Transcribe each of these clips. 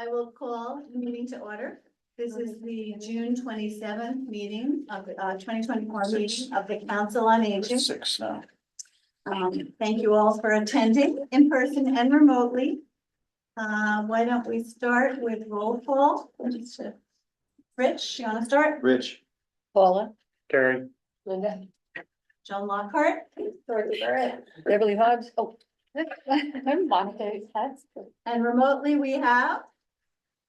I will call the meeting to order. This is the June 27th meeting of the 2024 meeting of the Council on Aging. 6 now. Thank you all for attending in person and remotely. Why don't we start with roll call? Rich, you want to start? Rich. Paula. Terry. Linda. John Lockhart Dorothy Burritt. Beverly Hobbs. Oh. Monica. and remotely we have.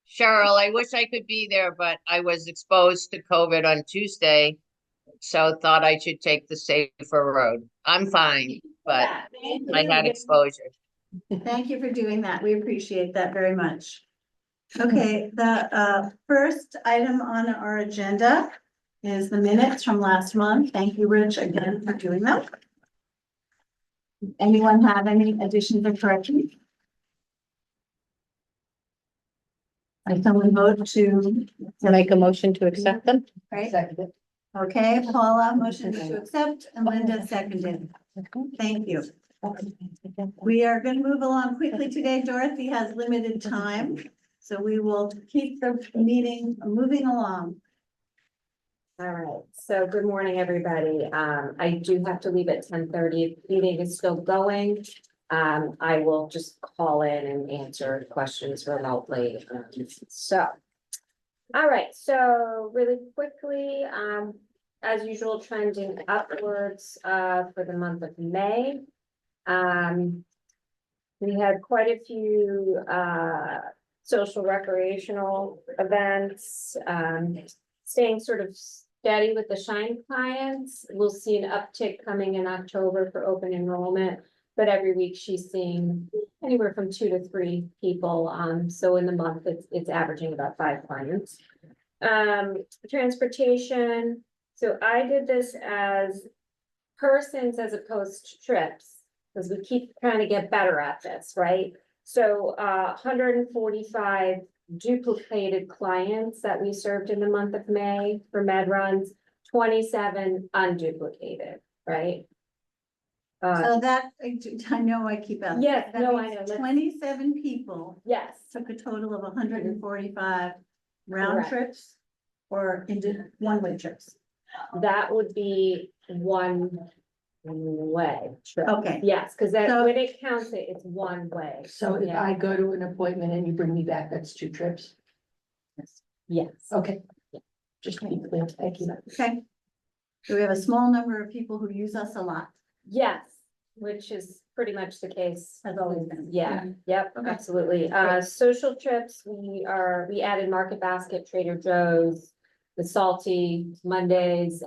Cheryl, I wish I could be there, but I was exposed to COVID on Tuesday, so thought I should take the safer road. I'm fine, but I had exposure. Thank you for doing that. We appreciate that very much. Okay, the first item on our agenda is the minutes from last month. Thank you, Rich, again for doing that. Anyone have any additions or corrections? I someone vote to Make a motion to accept them. right? Okay, Paula, motion to accept, and Linda seconded. Thank you. We are going to move along quickly today. Dorothy has limited time, so we will keep the meeting moving along. All right, so good morning, everybody. I do have to leave at 10:30. Meeting is still going. I will just call in and answer questions remotely. All right, so really quickly, as usual, trending upwards for the month of May. We had quite a few social recreational events, staying sort of steady with the Shine clients. We'll see an uptick coming in October for open enrollment, but every week she's seeing anywhere from 2 to 3 people. So in the month, it's averaging about 5 clients. Transportation. So I did this as persons as opposed to trips, because we keep trying to get better at this, right? So 145 duplicated clients that we served in the month of May for med runs, 27 unduplicated, right? So that, I know I keep out. Yes, That no, I means know. 27 people Yes, took a total of 145 round Correct. trips or into one-way trips. that would be one way trip. Okay. Yes, because So- when it counts it, it's one way. So if Yeah. I go to an appointment and you bring me back, that's 2 trips? Yes. Okay. Just to be clear, thank you. Okay. So we have a small number of people who use us a lot. Yes, which is pretty much the case. Has always been. Yeah, yep, Okay. absolutely. Social trips, we added Market Basket, Trader Joe's, the Salty Mondays.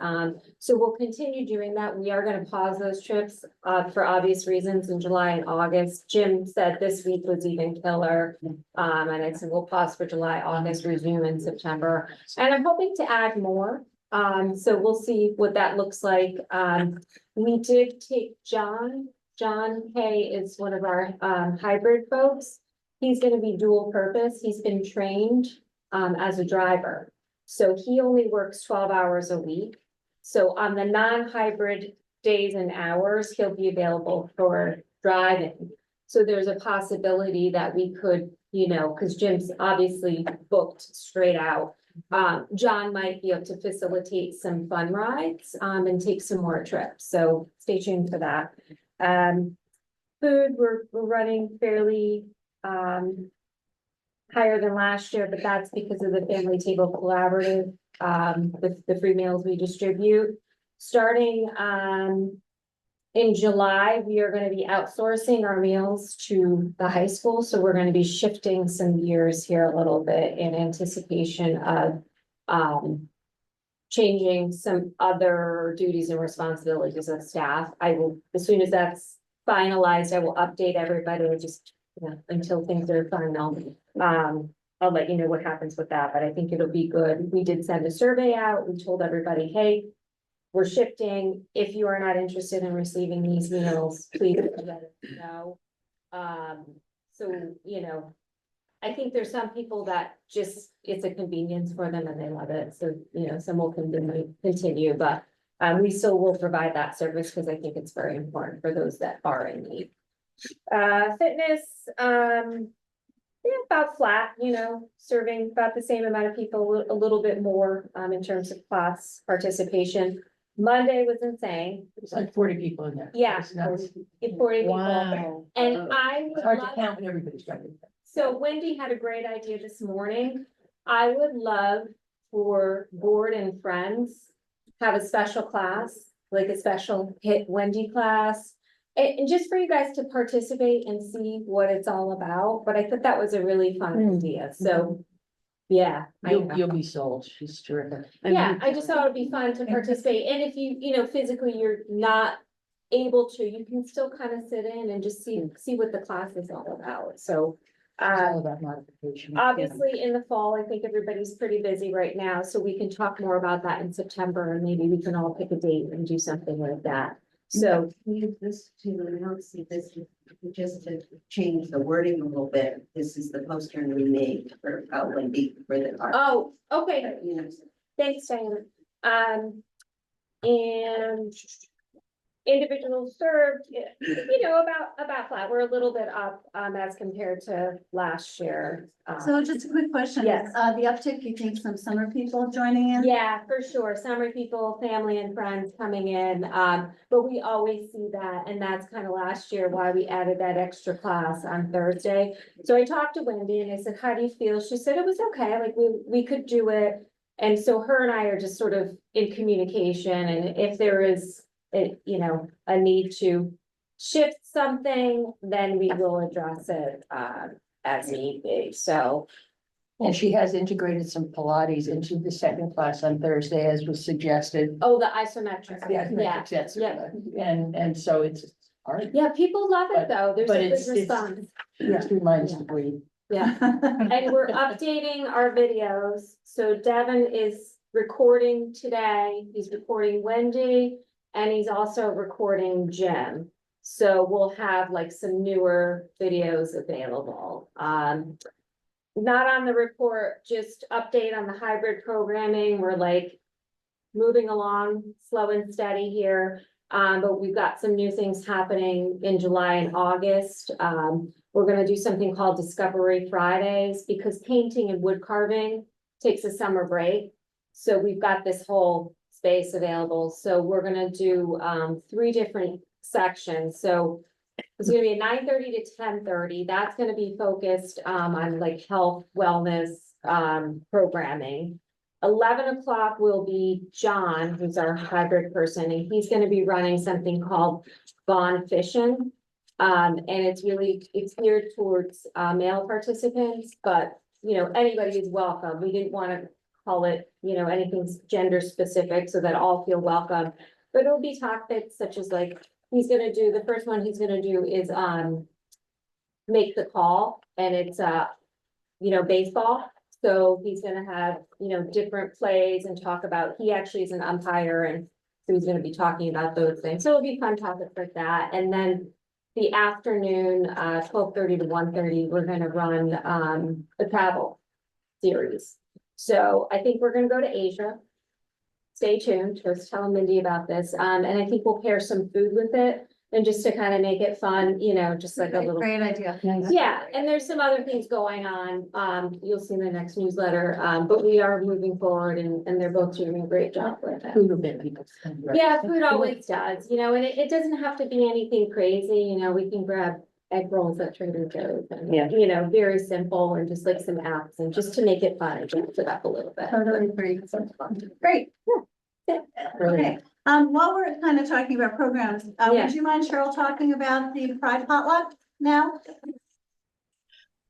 So we'll continue doing that. We are gonna pause those trips, for obvious reasons in July and August. Jim said this week was even killer. And I said, we'll pause for July, August, resume in September. And I'm hoping to add more. So we'll see what that looks like. We did take John K is one of our hybrid folks. He's gonna be dual purpose. He's been trained as a driver. So he only works 12 hours a week. So on the non-hybrid days and hours, he'll be available for driving. So there's a possibility that we could, because Jim's obviously booked straight out. John might be able to facilitate some fun rides and take some more trips. So stay tuned for that. Food, we're running fairly higher than last year, but that's because of the Family Table Collaborative, the free meals we distribute. Starting in July, we are going to be outsourcing our meals to the high school. So we're going to be shifting some gears here a little bit in anticipation of changing some other duties and responsibilities of staff. I will, as soon as that's finalized, I will update everybody until things are final. I'll let you know what happens with that, but I think it'll be good. We did send a survey out. We told everybody, hey, we're shifting. If you are not interested in receiving these meals, please let us know. So, I think there's some people that just, it's a convenience for them and they love it. So, some will continue, but we still will provide that service because I think it's very important for those that are in need. Fitness, Yeah, about flat, serving about the same amount of people, a little bit more, in terms of class participation. Monday was insane. It was like 40 people in there. Yeah. It's nuts. 40 people. Wow. And I It's would hard to love, count when everybody's coming. so Wendy had a great idea this morning. I would love for board and friends have a special class, like a special hit Wendy class. And just for you guys to participate and see what it's all about, but I thought that was a really fun idea, so. Yeah. You'll be sold. She's terrific. Yeah, I just thought it'd be fun to participate, and if you, physically you're not able to, you can still kind of sit in and just see what the class is all about, so. It's all about modification. Obviously, in the fall, I think everybody's pretty busy right now, so we can talk more about that in September, and maybe we can all pick a date and do something like that. So, Use this to announce that this, just to change the wording a little bit, this is the poster we made for Wendy for the art. oh, okay, You know, thanks, Diana. And individuals served, about flat, we're a little bit up, as compared to last year. So just a quick question. Yes. The uptick, you think some summer people joining in? Yeah, for sure. Summer people, family and friends coming in, but we always see that, and that's kind of last year why we added that extra class on Thursday. So I talked to Wendy and I said, how do you feel? She said it was okay, like we could do it. And so her and I are just sort of in communication, and if there is a need to shift something, then we will address it, as need be, so. And she has integrated some Pilates into the second class on Thursday, as was suggested. Oh, the isometric, Yeah, yeah, that's- yeah. And so it's hard. Yeah, people love it though, there's But a it's- good response, It reminds to breathe. yeah. And we're updating our videos, so Devin is recording today, he's recording Wendy, and he's also recording Jim. So we'll have like some newer videos available. Not on the report, just update on the hybrid programming. We're like moving along slow and steady here. But we've got some new things happening in July and August. We're gonna do something called Discovery Fridays, because painting and wood carving takes a summer break. So we've got this whole space available. So we're gonna do 3 different sections. So it's gonna be 9:30 to 10:30. That's gonna be focused on like health, wellness, programming. 11 o'clock will be John, who's our hybrid person, and he's gonna be running something called Bond Fishing. And it's geared towards male participants, but anybody is welcome. We didn't want to call it, anything gender specific, so that all feel welcome. But it'll be topics such as like, the first one he's gonna do is make the call, and it's baseball. So he's gonna have, different plays and talk about, he actually is an umpire, and so he's gonna be talking about those things. So it'll be fun topics like that. And then the afternoon, 12:30 to 1:30, we're gonna run a travel series. So I think we're gonna go to Asia. Stay tuned. I was telling Mindy about this. And I think we'll pair some food with it, and just to kind of make it fun, just like a little. Great idea. Yeah, and there's some other things going on. You'll see in the next newsletter, but we are moving forward, and they're both doing a great job with it. Food will make people. Yeah, food always does, and it doesn't have to be anything crazy, we can grab egg rolls at Trader Joe's and, Yeah. very simple, and just like some apps, and just to make it fun and mix it up a little bit. Totally agree. Great. Yeah. Okay, while we're kind of talking about programs, Yeah. would you mind, Cheryl, talking about the Pride potluck now?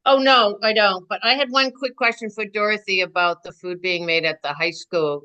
Oh, no, I don't. But I had one quick question for Dorothy about the food being made at the high school.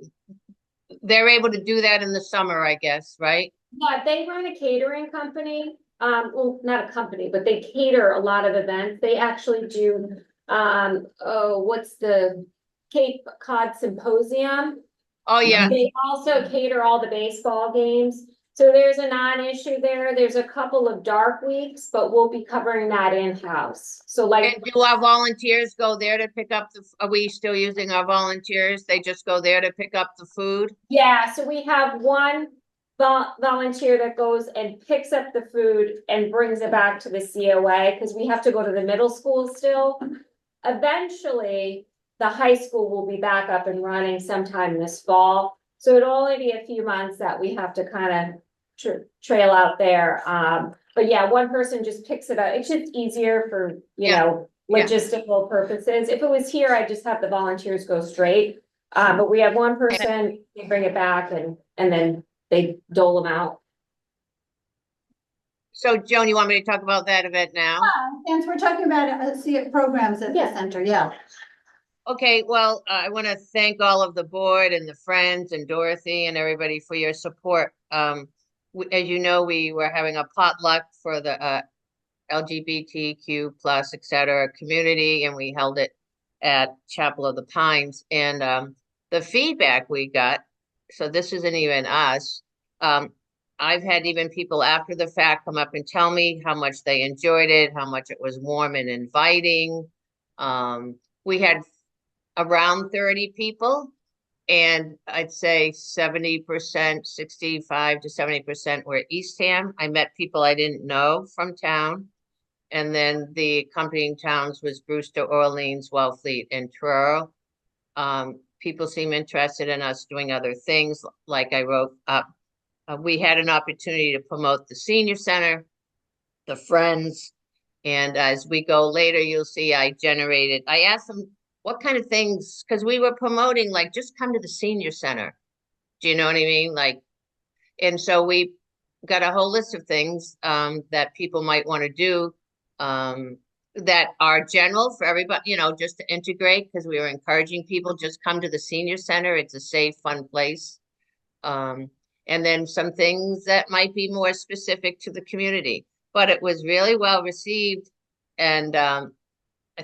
They're able to do that in the summer, I guess, right? Yeah, they run a catering company, well, not a company, but they cater a lot of events. They actually do, what's the Cape Cod Symposium? Oh, yeah. They also cater all the baseball games. So there's a non-issue there. There's a couple of dark weeks, but we'll be covering that in-house. So like, And do our volunteers go there to pick up are we still using our volunteers? They just go there to pick up the food? yeah, so we have one volunteer that goes and picks up the food and brings it back to the COA, because we have to go to the middle school still. eventually, the high school will be back up and running sometime this fall. So it'll only be a few months that we have to kind of trail out there. But yeah, one person just picks it up. It's just easier for, you Yeah. know, Yeah. logistical purposes. If it was here, I'd just have the volunteers go straight. But we have one person, they bring it back and then they dole them out. So Joan, you want me to talk about that event now? Since we're talking about programs at the Yeah. center, yeah. Okay, well, I want to thank all of the board and the friends and Dorothy and everybody for your support. As you know, we were having a potluck for the LGBTQ plus, et cetera, community, and we held it at Chapel of the Pines. And the feedback we got, so this isn't even us, I've had even people after the fact come up and tell me how much they enjoyed it, how much it was warm and inviting. We had around 30 people, and I'd say 70%, 65 to 70% were Eastham. I met people I didn't know from town. And then the accompanying towns was Brewster, Orleans, Wellfleet, and Truro. People seem interested in us doing other things, like I wrote up. We had an opportunity to promote the senior center, the Friends, and as we go later, you'll see I asked them what kind of things, because we were promoting, like, just come to the senior center. Do you know what I mean? Like, and so we got a whole list of things that people might want to do that are general for everybody, you know, just to integrate, because we were encouraging people, just come to the senior center. It's a safe, fun place. And then some things that might be more specific to the community. But it was really well received. And I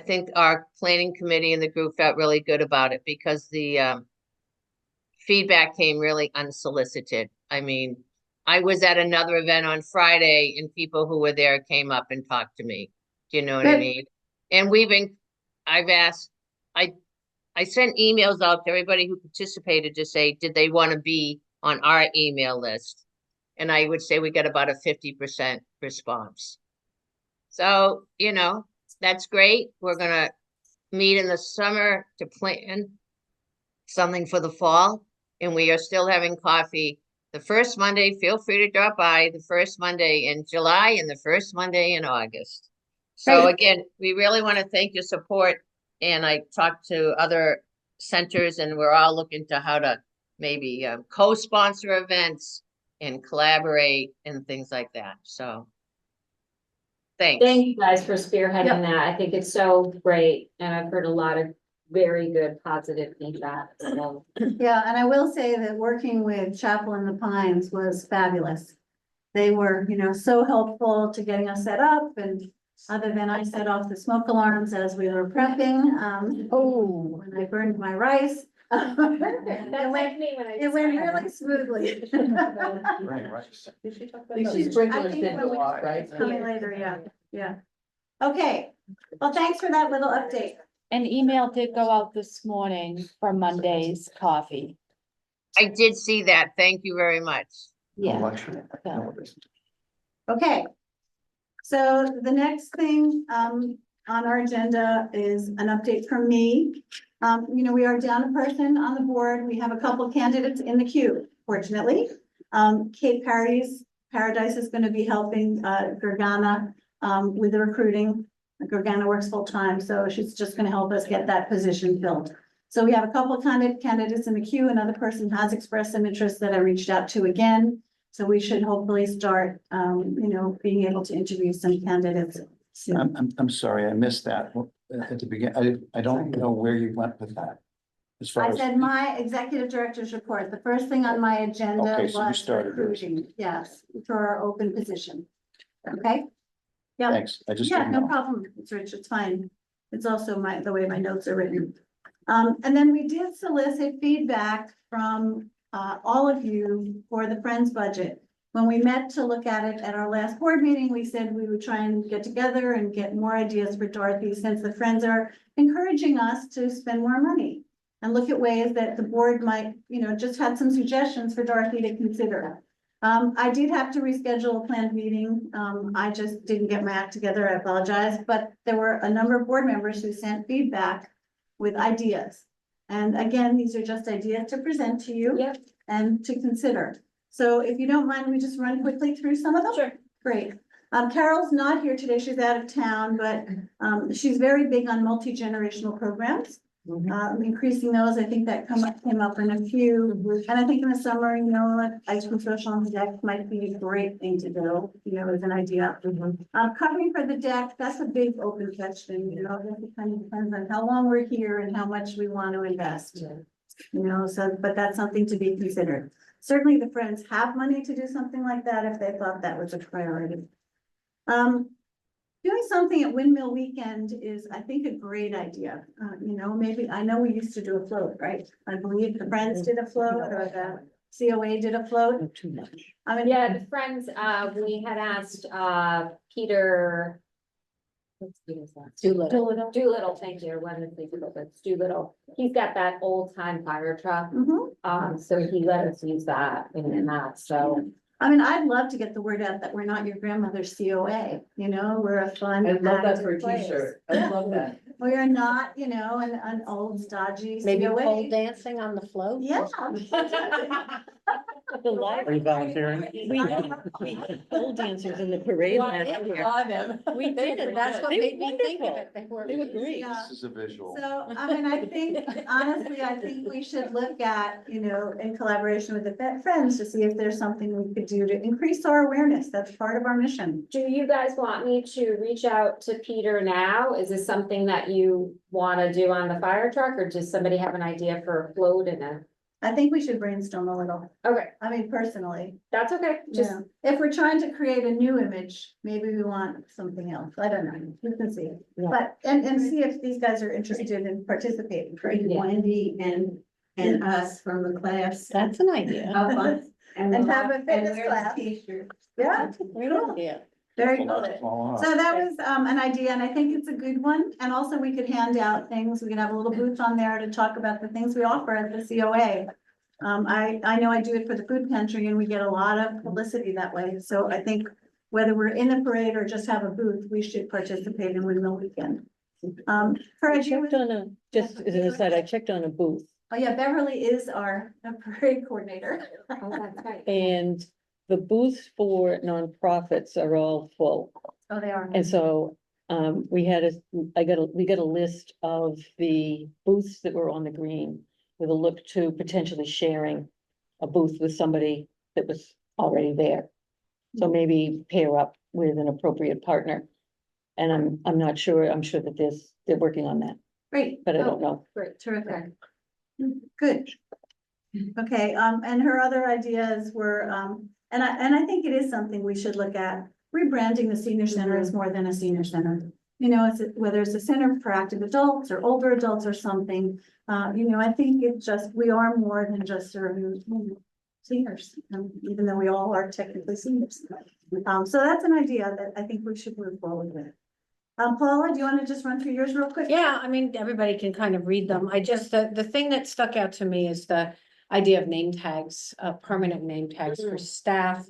think our planning committee and the group felt really good about it because the feedback came really unsolicited. I mean, I was at another event on Friday and people who were there came up and talked to me. Do you know what I Good. mean? And I've asked, I sent emails out to everybody who participated to say, did they want to be on our email list? And I would say we got about a 50% response. So, you know, that's great. We're going to meet in the summer to plan something for the fall. And we are still having coffee the first Monday. Feel free to drop by the first Monday in July and the first Monday in August. So Great. again, we really want to thank your support. And I talked to other centers and we're all looking to how to maybe co-sponsor events and collaborate and things like that. So thanks. Thank you guys for spearheading Yep. that. I think it's so great. And I've heard a lot of very good positive feedback. So Yeah, and I will say that working with Chapel in the Pines was fabulous. They were, you know, so helpful to getting us set up, and other than I set off the smoke alarms as we were prepping, when I burned my rice. that's It like me when I. went really smoothly. These sprinklers I think didn't when go we- off, right? It's coming later, yeah, yeah. Okay, well, thanks for that little update. An email did go out this morning for Monday's coffee. I did see that. Thank you very much. Yeah. Okay. So the next thing on our agenda is an update from me. You know, we are down a person on the board. We have a couple candidates in the queue, fortunately. Kate Paradise is going to be helping Gergana with the recruiting. Gergana works full time, so she's just going to help us get that position filled. So we have a couple of candidates in the queue. Another person has expressed some interest that I reached out to again. So we should hopefully start, you know, being able to interview some candidates soon. I'm sorry, I missed that at the beginning. I don't know where you went with that. As far I as, said my executive director's report. The first thing on my agenda Okay, so you was started yours. recruiting, yes, for our open position. Okay? Yeah. thanks, I just Yeah, didn't no know. problem. It's Rich, it's fine. It's also the way my notes are written. And then we did solicit feedback from all of you for the Friends budget. When we met to look at it at our last board meeting, we said we would try and get together and get more ideas for Dorothy, since the Friends are encouraging us to spend more money and look at ways that the board might, you know, just had some suggestions for Dorothy to consider. I did have to reschedule a planned meeting. I just didn't get my act together. I apologize, but there were a number of board members who sent feedback with ideas. And again, these are just ideas to present to you. Yep. And to consider. So if you don't mind, we just run quickly through some of them? Sure. Great. Carol's not here today. She's out of town, but she's very big on multi-generational programs. Increasing those, I think that came up in a few. And I think in the summer, ice cream social on the deck might be a great thing to do, as an idea. Covering for the deck, that's a big open question, it kind of depends on how long we're here and how much we want to invest. But that's something to be considered. Certainly the Friends have money to do something like that if they thought that was a priority. Doing something at Windmill Weekend is, I think, a great idea. Maybe, I know we used to do a float, right? I believe the Friends did a float or the COA did a float. Not too much. I mean, Yeah, the Friends, we had asked, Peter. What's Peter's last? Doolittle, thank you, one of the things about that, Doolittle. He's got that old time fire truck, so he let us use that in that, so. I mean, I'd love to get the word out that we're not your grandmother's COA, we're a fun. I'd love that active for a place. t-shirt. I'd love that. We are not, an old stodgy Maybe COA. pole dancing on the float? Yeah. The Are library. you volunteering? We had pole dancers in the parade last year. We did, and that's what made me think of it. They were great. Yeah. This is a visual. So, I mean, I think, honestly, I think we should look at, in collaboration with the Friends to see if there's something we could do to increase our awareness. That's part of our mission. Do you guys want me to reach out to Peter now? Is this something that you wanna do on the fire truck, or does somebody have an idea for a float and a? I think we should brainstorm a little. Okay, I mean, personally, that's okay, just, if we're trying to create a new image, maybe we want something else. I don't know. We can see. Yeah. But, and see if these guys are interested in participating. Yeah. Wendy and us from the class. That's an idea. Up on- And have a fitness wear the class. T-shirt. Yeah, Great idea. very Well, good. that's all So right. that was an idea, and I think it's a good one. And also we could hand out things. We could have a little booth on there to talk about the things we offer at the COA. I know I do it for the food pantry and we get a lot of publicity that way. So I think whether we're in the parade or just have a booth, we should participate in Windmill Weekend. I Courage, checked on a, just as an aside, I checked on a booth oh yeah, Beverly is our parade coordinator. oh, that's right. and the booths for nonprofits are all full. Oh, they are. And so, we got a list of the booths that were on the green with a look to potentially sharing a booth with somebody that was already there. So maybe pair up with an appropriate partner. And I'm not sure, I'm sure that they're working on that, Great. but I Oh, don't know. great, terrific. Good. Okay, and her other ideas were, and I think it is something we should look at. Rebranding the senior center is more than a senior center. Whether it's a center for active adults or older adults or something, I think it's just, we are more than just serving seniors, even though we all are technically seniors. So that's an idea that I think we should move forward with. Paula, do you want to just run through yours real quick? Yeah, I mean, everybody can kind of read them. I just, the thing that stuck out to me is the idea of name tags, permanent name tags for staff.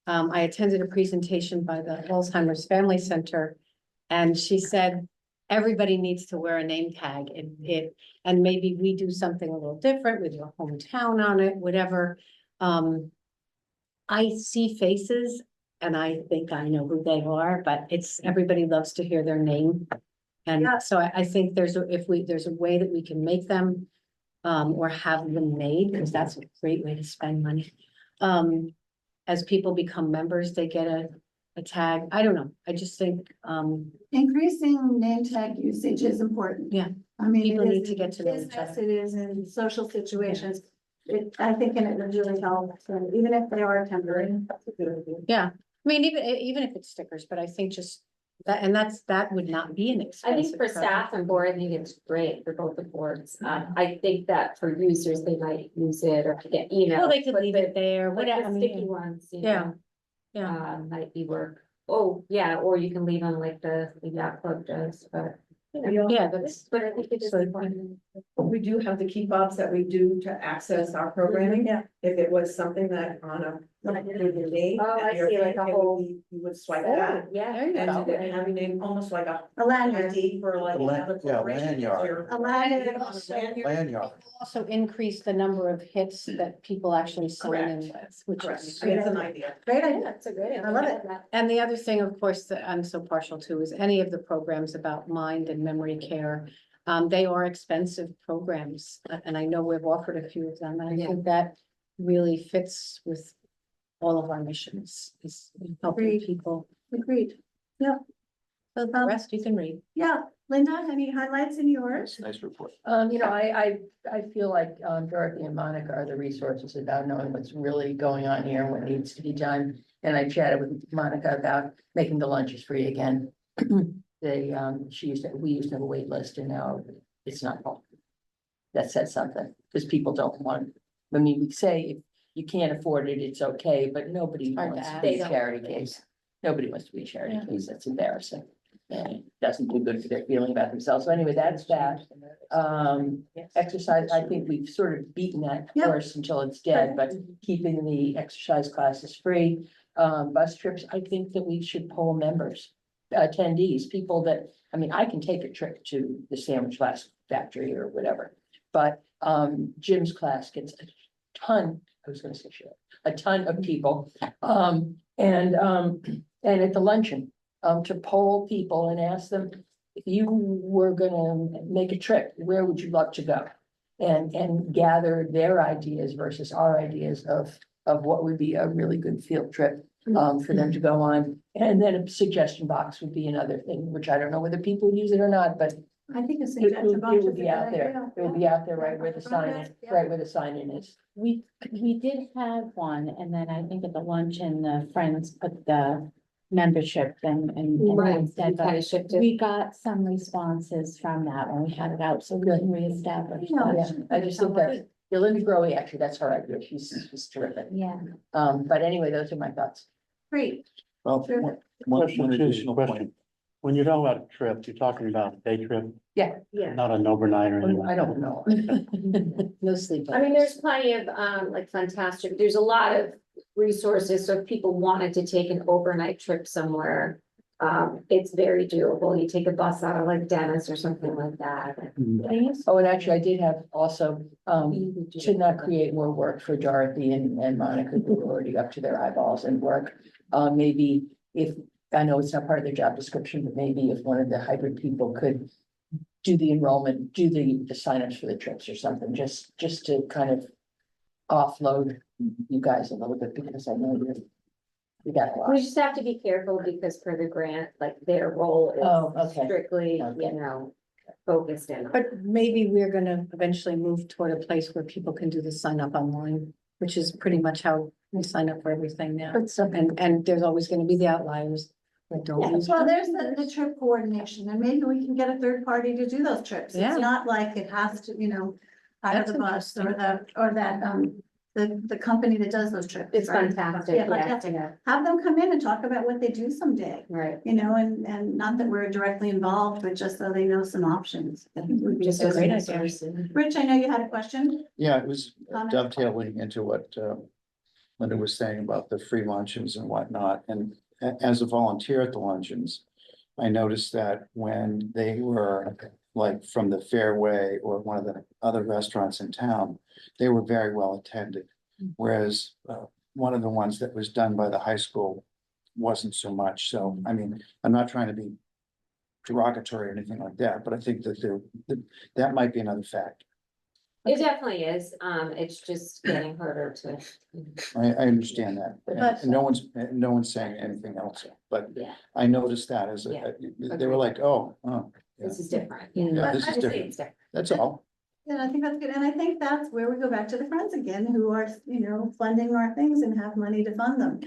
I attended a presentation by the Alzheimer's Family Center, and she said, everybody needs to wear a name tag. And maybe we do something a little different with your hometown on it, whatever. I see faces and I think I know who they are, but everybody loves to hear their name. And Yeah. so I think there's a way that we can make them, or have them made, because that's a great way to spend money. As people become members, they get a tag. I don't know. I just think, Increasing name tag usage is important. Yeah. I mean, People it need is to in get to know each business, other. it is in social situations. I think, and it would really help, and even if they are temporary. That's a good idea. yeah, I mean, even if it's stickers, but I think just that, and that would not be an I expensive. think for staff and board, I think it's great for both the boards. I think that for users, they might use it or get emails. Well, they could but leave the- it there, Like whatever. I the mean, sticky ones, Yeah, yeah. might be work. Oh, yeah, or you can leave them like the yacht club does, but. Yeah, that's. But I think it is So- important. We do have the key fobs that we do to access our programming. Yeah. If it was something that on a like the date. Oh, I and your see, like name, a it would whole- be- You would swipe Oh, that. yeah. There you And go. then having it almost like A lanyard. ID for like A lan- another yeah, corporation. lanyard. A lanyard. You want a lanyard? Lanyard. Also increase the number of hits that people actually sign in with, which Correct, is. it's an idea. Great idea. That's a great. I love it. And the other thing, of course, that I'm so partial to is any of the programs about mind and memory care. They are expensive programs, and I know we've offered a few of them, and I think that really fits with all of our missions, is helping Agreed. people. Agreed. Yep. So, The rest you can read. yeah, Linda, any highlights in yours? Nice report. I feel like, Dorothy and Monica are the resources about knowing what's really going on here and what needs to be done. And I chatted with Monica about making the lunches free again. They, we used to have a wait list and now it's not. That says something, because people don't want, I mean, we say if you can't afford it, it's okay, but nobody Hard to wants to ask. be a charity case. Nobody wants to be a charity case, that's embarrassing. And it doesn't do good for their feeling about themselves, so anyway, that's that. Exercise, I think we've sort of beaten that Yep. horse until it's dead, but keeping the exercise classes free. Bus trips, I think that we should poll members, attendees, people that, I mean, I can take a trip to the sandwich factory or whatever. But Jim's class gets a ton, I was gonna say shit, a ton of people. And at the luncheon, to poll people and ask them, if you were gonna make a trip, where would you love to go? And gather their ideas versus our ideas of what would be a really good field trip for them to go on. And then a suggestion box would be another thing, which I don't know whether people use it or not, but I think a it suggestion box would is a be out good there. idea. It would be out there right where the sign is, Yeah. right where the sign in is. We did have one, and then I think at the luncheon, the friends put the membership and Right, instead, we kind but of shifted. we got some responses from that when we had it out, so we can reestablish Yeah. Yeah, that. I just think that, Linda Growy, actually, that's her idea. She's terrific. Yeah. But anyway, those are my thoughts. Great. Well, Sure. one Excuse me, additional point. question. When you're talking about a trip, you're talking about a day trip, Yeah. not an overnight or anything. I don't know. No sleep. I mean, there's plenty of, like fantastic, there's a lot of resources, so if people wanted to take an overnight trip somewhere. It's very doable, you take a bus out of like Dennis or something like that. Oh, and actually, I did have also, to not create more work for Dorothy and Monica, who were already up to their eyeballs in work. Maybe if, I know it's not part of their job description, but maybe if one of the hybrid people could do the enrollment, do the signups for the trips or something, just to kind of offload you guys a little bit, because I know you got a lot. We just have to be careful because for the grant, like their role Oh, is okay. strictly, Okay. you know, focused in. on. But maybe we're gonna eventually move toward a place where people can do the sign up online, which is pretty much how we sign up for everything now. But some, And there's always gonna be the outliers that don't use. Well, there's the trip coordination, and maybe we can get a third party to do those trips. Yeah. It's not like it has to, out of That's the bus or the company that does those trips. It's right? fantastic, Yeah, like, yeah, have them come in and talk about what they do someday, right. and not that we're directly involved, but just so they know some options. I think would be Just a a great great idea. idea. Rich, I know you had a question. Yeah, it was Comment? dovetailing into what Linda was saying about the free luncheons and whatnot. And as a volunteer at the luncheons, I noticed that when they were like from the Fairway or one of the other restaurants in town, they were very well attended. Whereas one of the ones that was done by the high school wasn't so much. So, I mean, I'm not trying to be derogatory or anything like that, but I think that that might be another factor. It definitely is, it's just getting harder to, I understand that. But- And no one's saying anything else, but yeah, I noticed that as Yeah. they were like, oh, yeah, this is different. Yeah, this is I'd say different. it's different. that's all. Yeah, I think that's good. And I think that's where we go back to the friends again, who are, funding our things and have money to fund them.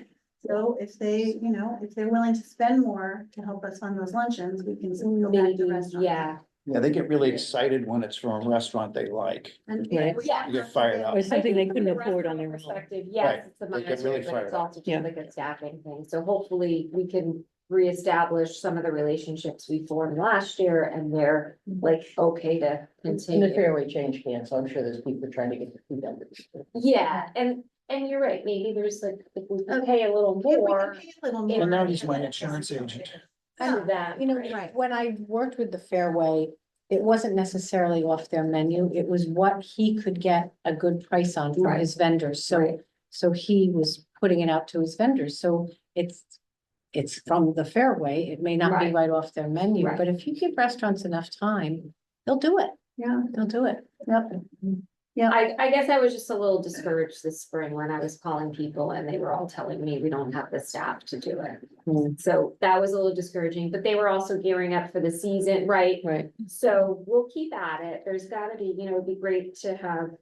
So if they, if they're willing to spend more to help us fund those luncheons, we can go back to Maybe, restaurants. yeah. Yeah, they get really excited when it's from a restaurant they like. And Right. Yeah. You get fired up. Or something they I think couldn't from the afford on their restaurant own. perspective, yes, Right. it's a They get monetary, really but fired it's up. also Yeah. just like a staffing thing. So hopefully we can reestablish some of the relationships we formed last year and they're like, okay to In the continue. Fairway change can, so I'm sure there's people trying to get the food vendors. Yeah, and And you're right, maybe there's like, if we could pay a little If we more. can pay a little And more. now he's my insurance agent. Under that. You know, Right. when I worked with the Fairway, it wasn't necessarily off their menu. It was what he could get a good price on from Right. his vendors. Right. So he was putting it out to his vendors. So it's from the Fairway. It may not be Right. right off their menu, Right. but if you give restaurants enough time, they'll do it. Yeah, They'll do it. yep. I guess I was just a little discouraged this spring when I was calling people and they were all telling me we don't have the staff to do it. Hmm. So that was a little discouraging, but they were also gearing up for the season, right? Right. So we'll keep at it. There's gotta be, it'd be great to have,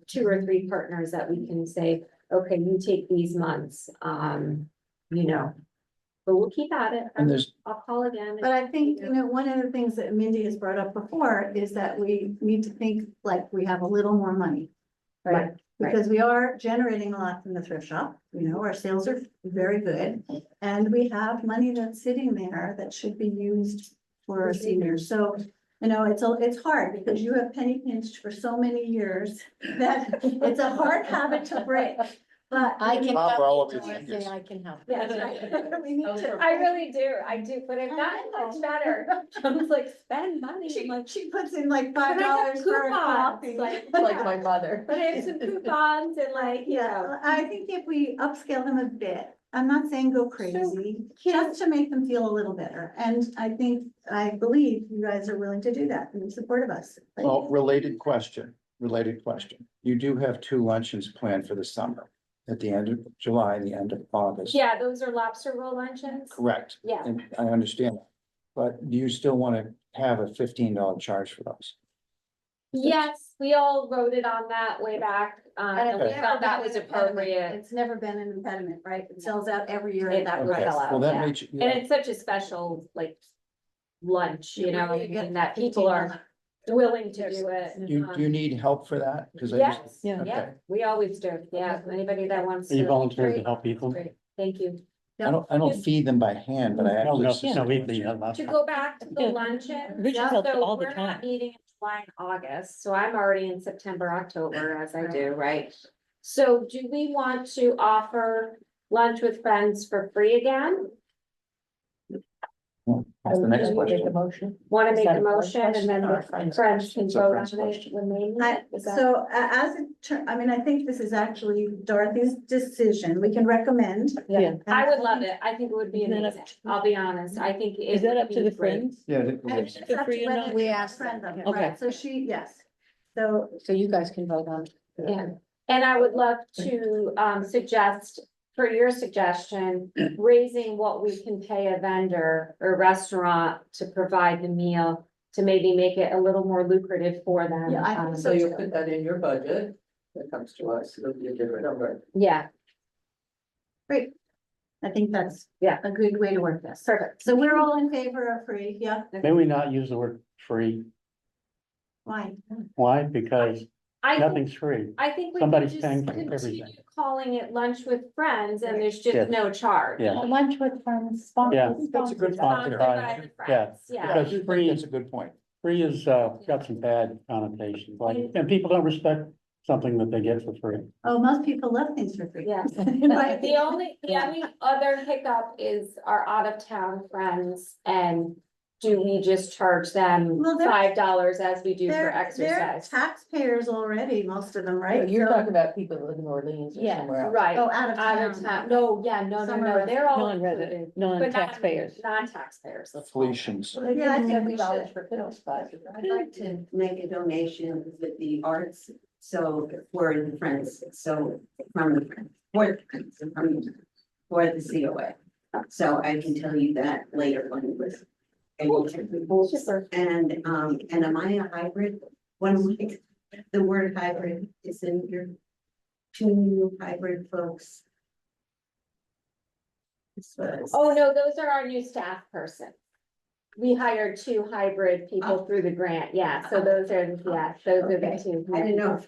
2 or 3 partners that we can say, okay, you take these months, but we'll keep at it. And there's, I'll call again. But I think, one of the things that Mindy has brought up before is that we need to think like we have a little more money. Right? Right, right. Because we are generating a lot from the thrift shop, our sales are very good. And we have money that's sitting there that should be used for our seniors. So, it's hard because you have penny pinched for so many years that it's a hard habit to break. But I can Bob, help for all of you, your Dorothy, fingers. I can help. Yeah, that's right. we need to. I really do, but I've gotten much better. I was like, spend money. I'm like, She puts in like but I have $5 for a coupons, coffee. like my mother. But I have some coupons and like, Yeah, I think if we upscale them a bit, I'm not saying go crazy, just to make them feel a little better. And I believe you guys are willing to do that in support of us. well, related question. You do have 2 luncheons planned for the summer, at the end of July and the end of August. yeah, those are lobster roll luncheons. Correct, Yeah, and I understand. But do you still want to have a $15 charge for those? yes, we all voted on that way back, and we Okay. felt that was appropriate. It's never been an impediment, right? It sells out every year at It that would price. sell out, Well, that yeah. makes, And it's such a special, like, lunch, and that people are willing to do it. do you need help for that? Because I Yes, just, Yeah. yeah, we always do, yeah, anybody that wants Are you to. volunteering to help people? Great, thank you. I don't feed them by hand, but I No, actually. no, we feed them. To go back to the Yeah. luncheon. Richard helps so all the we're time. not meeting in July and August, so I'm already in September, October, as I do, right? So do we want to offer lunch with friends for free again? That's the next question. motion. Want to Is make that a a motion and then or the friends friends can It's a vote on friends it question. when they meet? Is that- I think this is actually Dorothy's decision. We can recommend. Yeah. I would love it. I think it would be Isn't that up amazing. I'll be honest. I think. Is it that would up to be the great. friends? Yeah. And it's up to free or whether not? We they asked friend them, them, yeah. Okay. right? So yes. So So you guys can vote on it. Yeah, and I would love to suggest, for your suggestion, raising what we can pay a vendor or restaurant to provide the meal. To maybe make it a little more lucrative for them. Yeah, I think So you'll put that in your budget, when it comes to us, it'll be a different number. Yeah, I think that's Yeah. a good way to work this. perfect. So we're all in favor of free, yeah? May we not use the word free? Why? Why? Because I think, nothing's free. I think we could Somebody's just paying for continue everything. calling it lunch with friends and there's Yes. just no charge. Yeah. Lunch with friends. Yeah. That's a good Sponsored Sponsored by the yeah, friends, yeah. because free That's is, a good point. free is, got some bad connotations, like, and people don't respect something that they get for free. Oh, most people love things for free. Yeah. Right. The only other hiccup is our out of town friends and do we just charge them Well, they're- $5 as we do for They're exercise? taxpayers already, most of them, right? You're So- talking about people who live in Orleans or Yeah, somewhere else. right, Oh, out of out of town. town, no, yeah, no, Somewhere else. they're all Non-resident, included, but not non-taxpayers. non-taxpayers. Felicians. Yeah, I think we $70 should. for fiddle spots. I'd like to make a donation with the arts, so for the friends, so from the friends, for the friends, for the COA. So I can tell you that later when it was. And am I a hybrid? One of my, the word hybrid is in your two new hybrid folks. This was. Oh, no, those are our new staff person. We hired 2 hybrid people through the grant, yeah, so those are, those are the Okay. 2. I didn't know.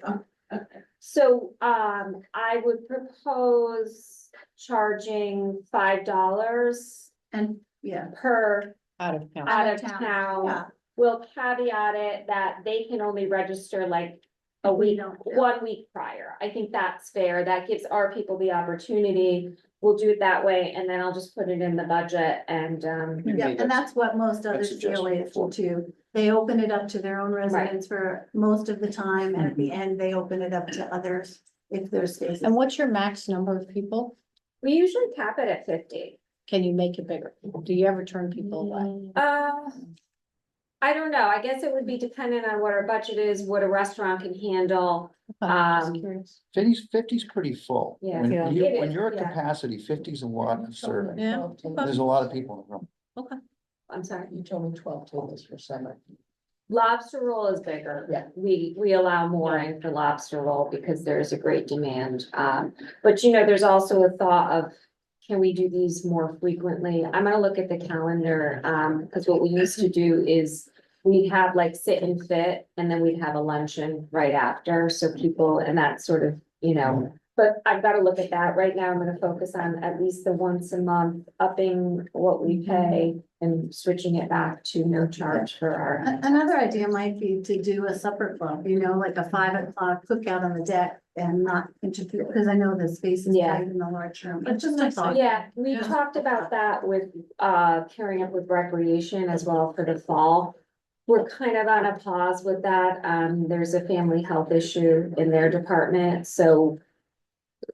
If, So, I would propose charging $5 And, yeah. per Out of town. out of Yeah. town. We'll caveat it that they can only register like a week, don't. 1 week prior. I think that's fair. That gives our people the opportunity. We'll do it that way, and then I'll just put it in the budget and, Yeah, and that's what most other That's suggested COAs will before. do. They open it up to their own residents for most of the time, and at the end, they open it up to others if there's spaces. And what's your max number of people? we usually cap it at 50. Can you make it bigger? Do you ever turn people away? I don't know. I guess it would be dependent on what our budget is, what a restaurant can handle. Just curious. 50's pretty full. Yeah. When Yeah. you, It when is, you're at yeah. capacity, 50's a lot of serving. Yeah. There's a lot of people in the room. I'm sorry. You told me 12 tables for summer. Lobster roll is bigger. Yeah. We allow more in for lobster roll because there's a great demand. But there's also a thought of, can we do these more frequently? I'm gonna look at the calendar, because what we used to do is we'd have like sit and fit, and then we'd have a luncheon right after, so people, and that sort of, but I've got to look at that. Right now, I'm gonna focus on at least the once a month, upping what we pay and switching it back to no charge for our. Another idea might be to do a supper club, like a 5 o'clock cookout on the deck and not interfere, because I know the space is Yeah. tight in the large room, but just a thought. Yeah, we Yeah. talked about that with, pairing up with recreation as well for the fall. We're kind of on a pause with that. There's a family health issue in their department, so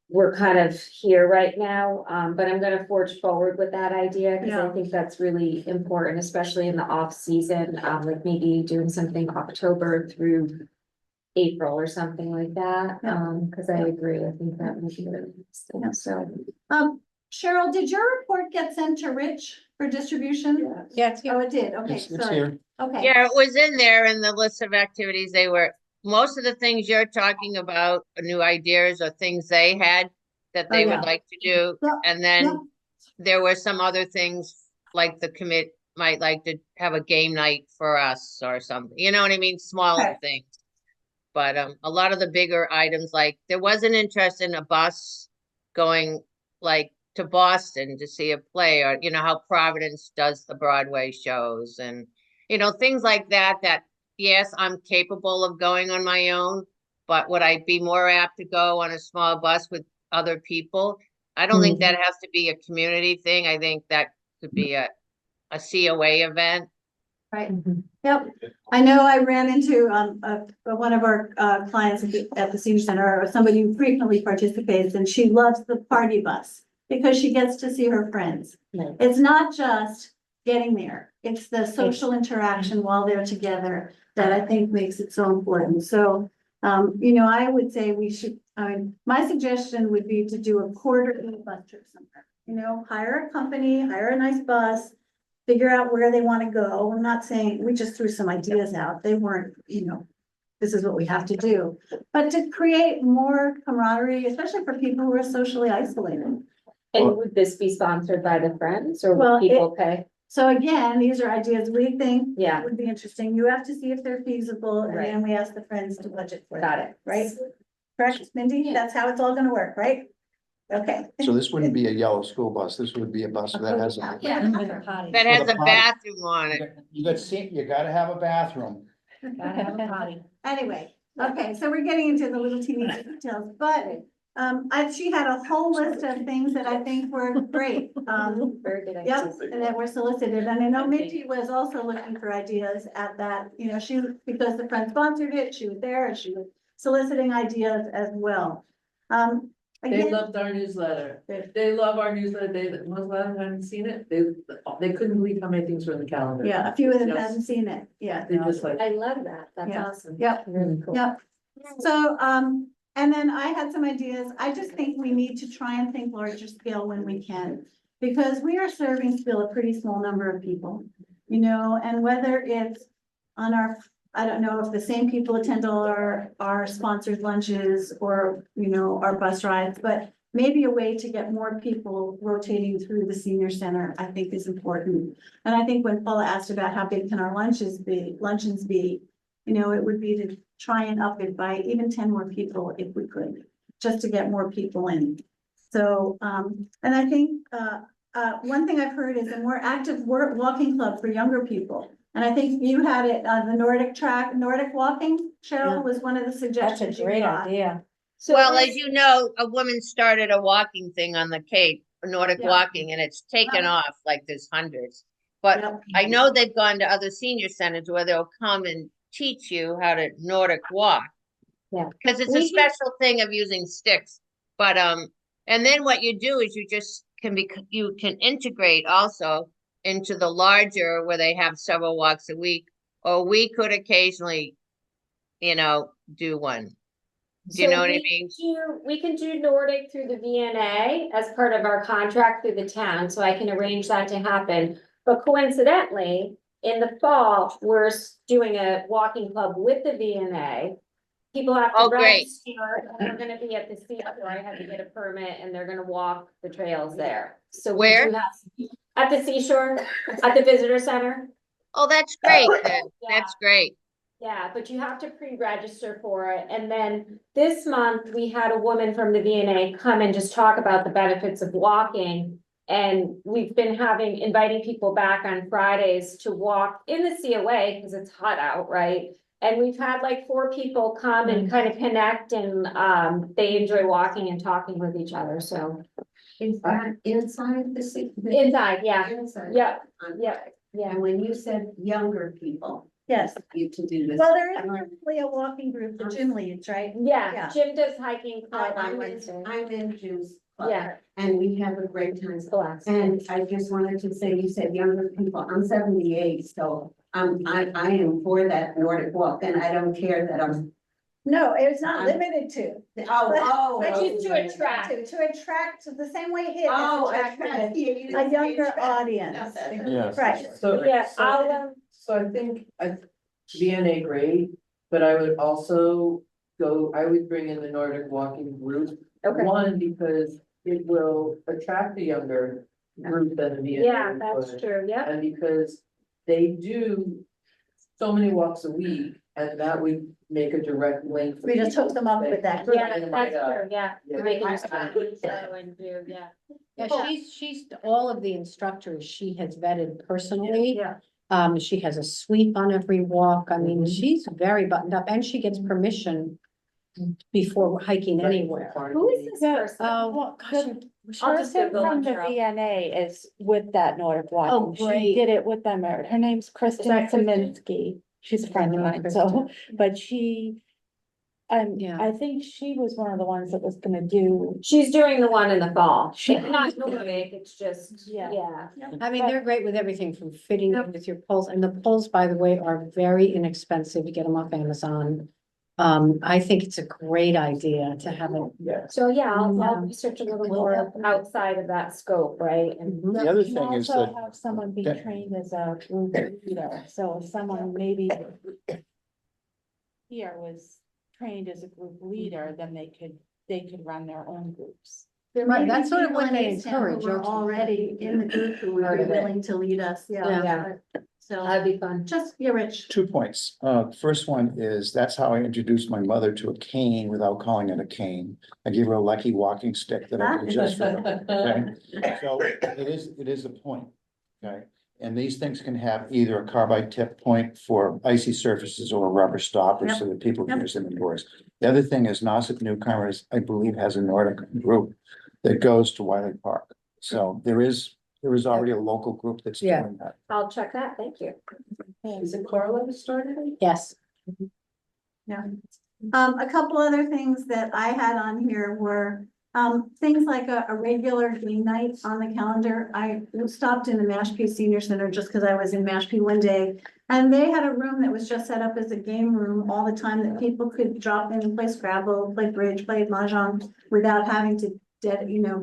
we're kind of here right now, but I'm gonna forge forward with that idea, because I Yeah. think that's really important, especially in the off season, like maybe doing something October through April or something like that, because I agree, I think that would be really interesting, so. Cheryl, did your report get sent to Rich for distribution? Yeah, it's Oh, it did, okay, It's sorry, here. okay. Yeah, it was in there in the list of activities. Most of the things you're talking about, new ideas or things they had that they yeah. would like to do. Yep, And then yep. there were some other things like the commit might like to have a game night for us or something, you know what I mean? Smaller Okay. things. But a lot of the bigger items, like there was an interest in a bus going like to Boston to see a play, or how Providence does the Broadway shows and things like that, yes, I'm capable of going on my own, but would I be more apt to go on a small bus with other people? I don't think that has to be a community thing. I think that could be a COA event. Right, yep. I know I ran into one of our clients at the senior center, or somebody who frequently participates, and she loves the party bus because she gets to see her friends. Right. It's not just getting there, it's the social interaction while they're together that I think makes it so important. So, I would say my suggestion would be to do a quarterly bus trip somewhere. Hire a company, hire a nice bus, figure out where they want to go. I'm not saying, we just threw some ideas out. They weren't, this is what we have to do. But to create more camaraderie, especially for people who are socially isolated. And would this be sponsored by the Friends, or Well, would people pay? So again, these are ideas we think Yeah. would be interesting. You have to see if they're feasible, and Right. then we ask the friends to budget for Got it, it. right? Correct, Mindy? That's how it's all gonna work, right? Okay. So this wouldn't be a yellow school bus. This would be a bus that has a. Yeah. That has the a potty. bathroom on it. You gotta have a bathroom. Anyway, okay, so we're getting into the little teeny details, but she had a whole list of things that I think were great. Very good. Yep, and that were solicited, and I know Minty was also looking for ideas at that, because the friend sponsored it, she was there, and she was soliciting ideas as well. They Again, loved our newsletter. They love our newsletter. Most of them haven't seen it. They couldn't believe how many things were in the calendar. yeah, a few of them Yes. haven't seen it, yeah. They just like, I love that. That's Yeah. awesome. Yep. Really cool. Yep. So, and then I had some ideas. I just think we need to try and think larger scale when we can. Because we are serving still a pretty small number of people, and whether it's on I don't know if the same people attend all our sponsored lunches or, our bus rides, but maybe a way to get more people rotating through the senior center, I think is important. And I think when Paula asked about how big can our luncheons be, it would be to try and up it by even 10 more people if we could, just to get more people in. So, and I think, one thing I've heard is a more active walking club for younger people. And I think you had it on the Nordic walking, Cheryl, was one of the That's a suggestions you great got. idea. So Well, it's- as you know, a woman started a walking thing on the Cape, Nordic Yeah. walking, and it's taken off like there's hundreds. But Yep. I know they've gone to other senior centers where they'll come and teach you how to Nordic walk. Yeah. Because it's a special thing of using sticks. But and then what you do is you just you can integrate also into the larger where they have several walks a week, or we could occasionally, do one. Do you know what I mean? We can do Nordic through the VNA as part of our contract through the town, so I can arrange that to happen. But coincidentally, in the fall, we're doing a walking club with the VNA. People have to Oh, great. register, and we're gonna be at the seashore. I had to get a permit, and they're gonna walk the trails there. So we Where? do have- At the seashore, at the visitor center. Oh, that's great then. Yeah. That's great. Yeah, but you have to pre-register for it. And then this month, we had a woman from the VNA come and just talk about the benefits of walking. And we've been inviting people back on Fridays to walk in the COA because it's hot out, right? And we've had like 4 people come and kind of connect, and they enjoy walking and talking with each other, so. Is that inside the city? Inside, yeah, Inside. yeah, On yeah, Friday. yeah. And when you said younger people, Yes, you to do this. well, there is probably a walking group, the gym leads, right? Yeah, Yeah. Jim does hiking club on I'm in, Wednesday. I'm in Jim's club. Yeah. And we have a great time. Class. And I just wanted to say, you said younger people, I'm 78, so I am for that Nordic walk, and I don't care that I'm. No, it's not limited to. But just to attract. To attract the same way it Oh, attracted a younger audience. Yes. Right. So, Yeah, so- I'll, So I think VNA great, but I would also I would bring in the Nordic walking group. Okay. One, because it will attract a younger group than the VNA. yeah, that's would. true, yeah. And because they do so many walks a week, and that would make a direct link. for We just hook people them up to with say, that. Yeah, "Oh my that's God." true, yeah. Yeah. Make it just go and do, yeah. Yeah, she's, all of the instructors, she has vetted personally. Yeah. She has a sweep on every walk. I mean, Mhm. she's very buttoned up, and she gets permission before hiking anywhere. Who is this person? Oh, gosh, I'll just Person Google from it, the Cheryl. VNA is with that Nordic walking. great. She did it with them. Her name's Kristen that Kristen? Kaminsky. She's a friend of mine, Kristen. so, but she. Yeah. I think she was one of the ones that was gonna do. She's doing the one in the fall. She- It's not Nordic, it's just, Yeah. yeah. I mean, they're great with everything from fitting in with your poles, and the poles, by the way, are very inexpensive. You get them off Amazon. I think it's a great idea to have it. Yeah. So, yeah, I'll Yeah. research a little more outside of that scope, right? And The other You thing is also that, have someone be that- trained as a group leader, so if someone maybe. Here was trained as a group leader, then they could run their own groups. There Right, might be that's sort of people what in they Eastham who encourage, are don't you? already in the group who would Part be of it. willing to lead us, Yeah. So, that'd be fun. just, you're rich. 2 points. First one is, that's how I introduced my mother to a cane without calling it a cane. I gave her a lucky walking stick that I could adjust for her. Okay? So it is a point, okay? And these things can have either a carbide tip point for icy surfaces or a rubber stopper so that people can use them indoors. The other thing is Nassau Newcomers, I believe, has a Nordic group that goes to Wiley Park. So there is already a local group that's Yeah. doing that. I'll check that, thank you. Is it Carla that started it? Yes. A couple other things that I had on here were, things like a regular game night on the calendar. I stopped in the Mashpee Senior Center just because I was in Mashpee one day. And they had a room that was just set up as a game room all the time that people could drop in and play Scrabble, play bridge, play mahjong without having to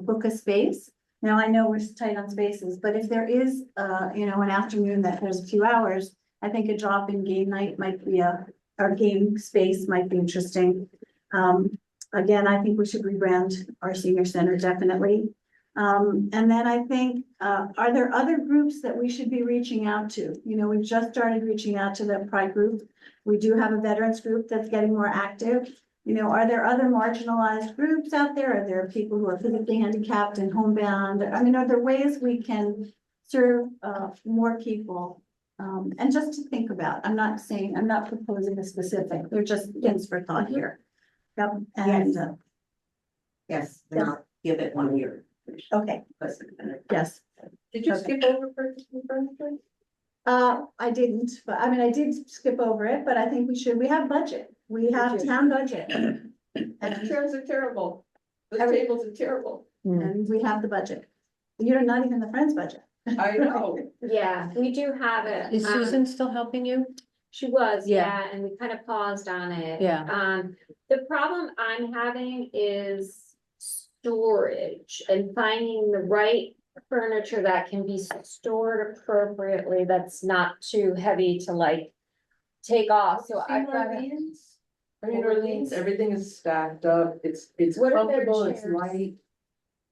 book a space. Now, I know we're tight on spaces, but if there is, an afternoon that has a few hours, I think a drop-in game night might be our game space might be interesting. Again, I think we should rebrand our senior center, definitely. And then I think, are there other groups that we should be reaching out to? We've just started reaching out to the Pride group. We do have a veterans group that's getting more active. you know, are there other marginalized groups out there? Are there people who are physically handicapped and homebound? I mean, are there ways we can serve more people? And just to think about, I'm not proposing a specific, they're just things for thought here. Yep, and, Yes, then I'll give it 1 year. okay, yes. Did you skip over purchasing furniture? I didn't, but I mean, I did skip over it, but I think we have budget. We have town budget. And And, chairs are terrible. Those Every- tables are terrible. and we have the budget. You're not even the Friends budget. I know. Yeah, we do have it. Is Susan still helping you? She was, Yeah. yeah, and we kind of paused on it. Yeah. The problem I'm having is storage and finding the right furniture that can be stored appropriately, that's not too heavy to like take off, so I've got. Orleans, everything is stacked up, it's What are their comfortable, it's chairs? light.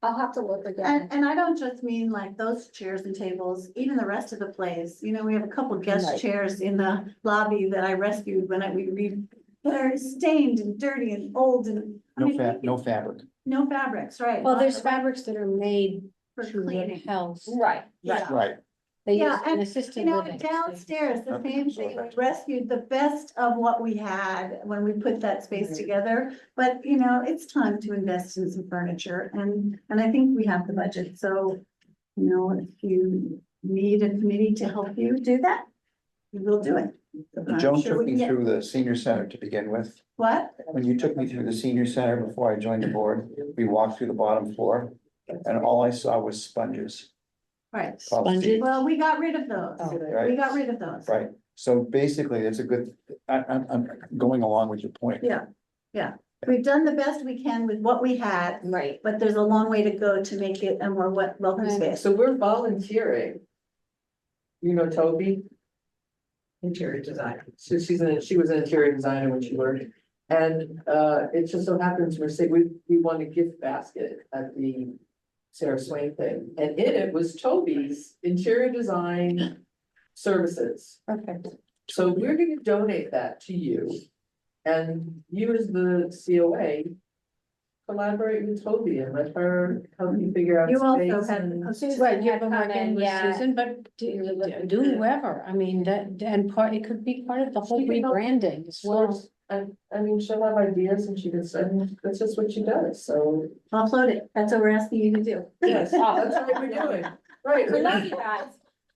I'll have to look again. And I don't just mean like those chairs and tables, even the rest of the place. You know, we have a couple guest Right. chairs in the lobby that I rescued when we read. That are stained and dirty and old and. I mean, No fabric. No fabrics, right? Well, there's fabrics that are made For to the cleaning. house. Right, Yeah. right. Right. They use Yeah, an and assisted you know, living. downstairs, the Okay. same thing, we rescued the best of what we had when we put that space together. But, you know, it's time to invest in some furniture and I think we have the budget, so. You know, if you need a committee to help you do that, we will do it. I'm Joan sure took we me can get- through the senior center to begin with. What? When you took me through the senior center before I joined the board, we walked through the bottom floor. And all I saw was sponges. Right, Sponges? well, we got rid of those, Oh, we Right, got rid of those. right. So basically, it's a good, I'm going along with your point. Yeah, we've done the best we can with what we had, Right. but there's a long way to go to make it a more welcome Right. space. So we're volunteering. You know Toby? Interior designer. So she was an interior designer when she worked. And it just so happens we won a gift basket at the Sarah Swain thing. And in it was Toby's interior design services. Perfect. So we're gonna donate that to you. And you as the COA. Collaborate with Toby and let her help you figure out You also space had. and. Susan Right, you've had been come working in, with yeah. Susan, but do whoever, I mean, that, and part, it could be part of the whole She can help rebranding as well. Source, I mean, she'll have ideas and she can send, that's just what she does, so. Offload it, that's what we're asking you to do. Yes, that's what we're doing, right. We love you guys.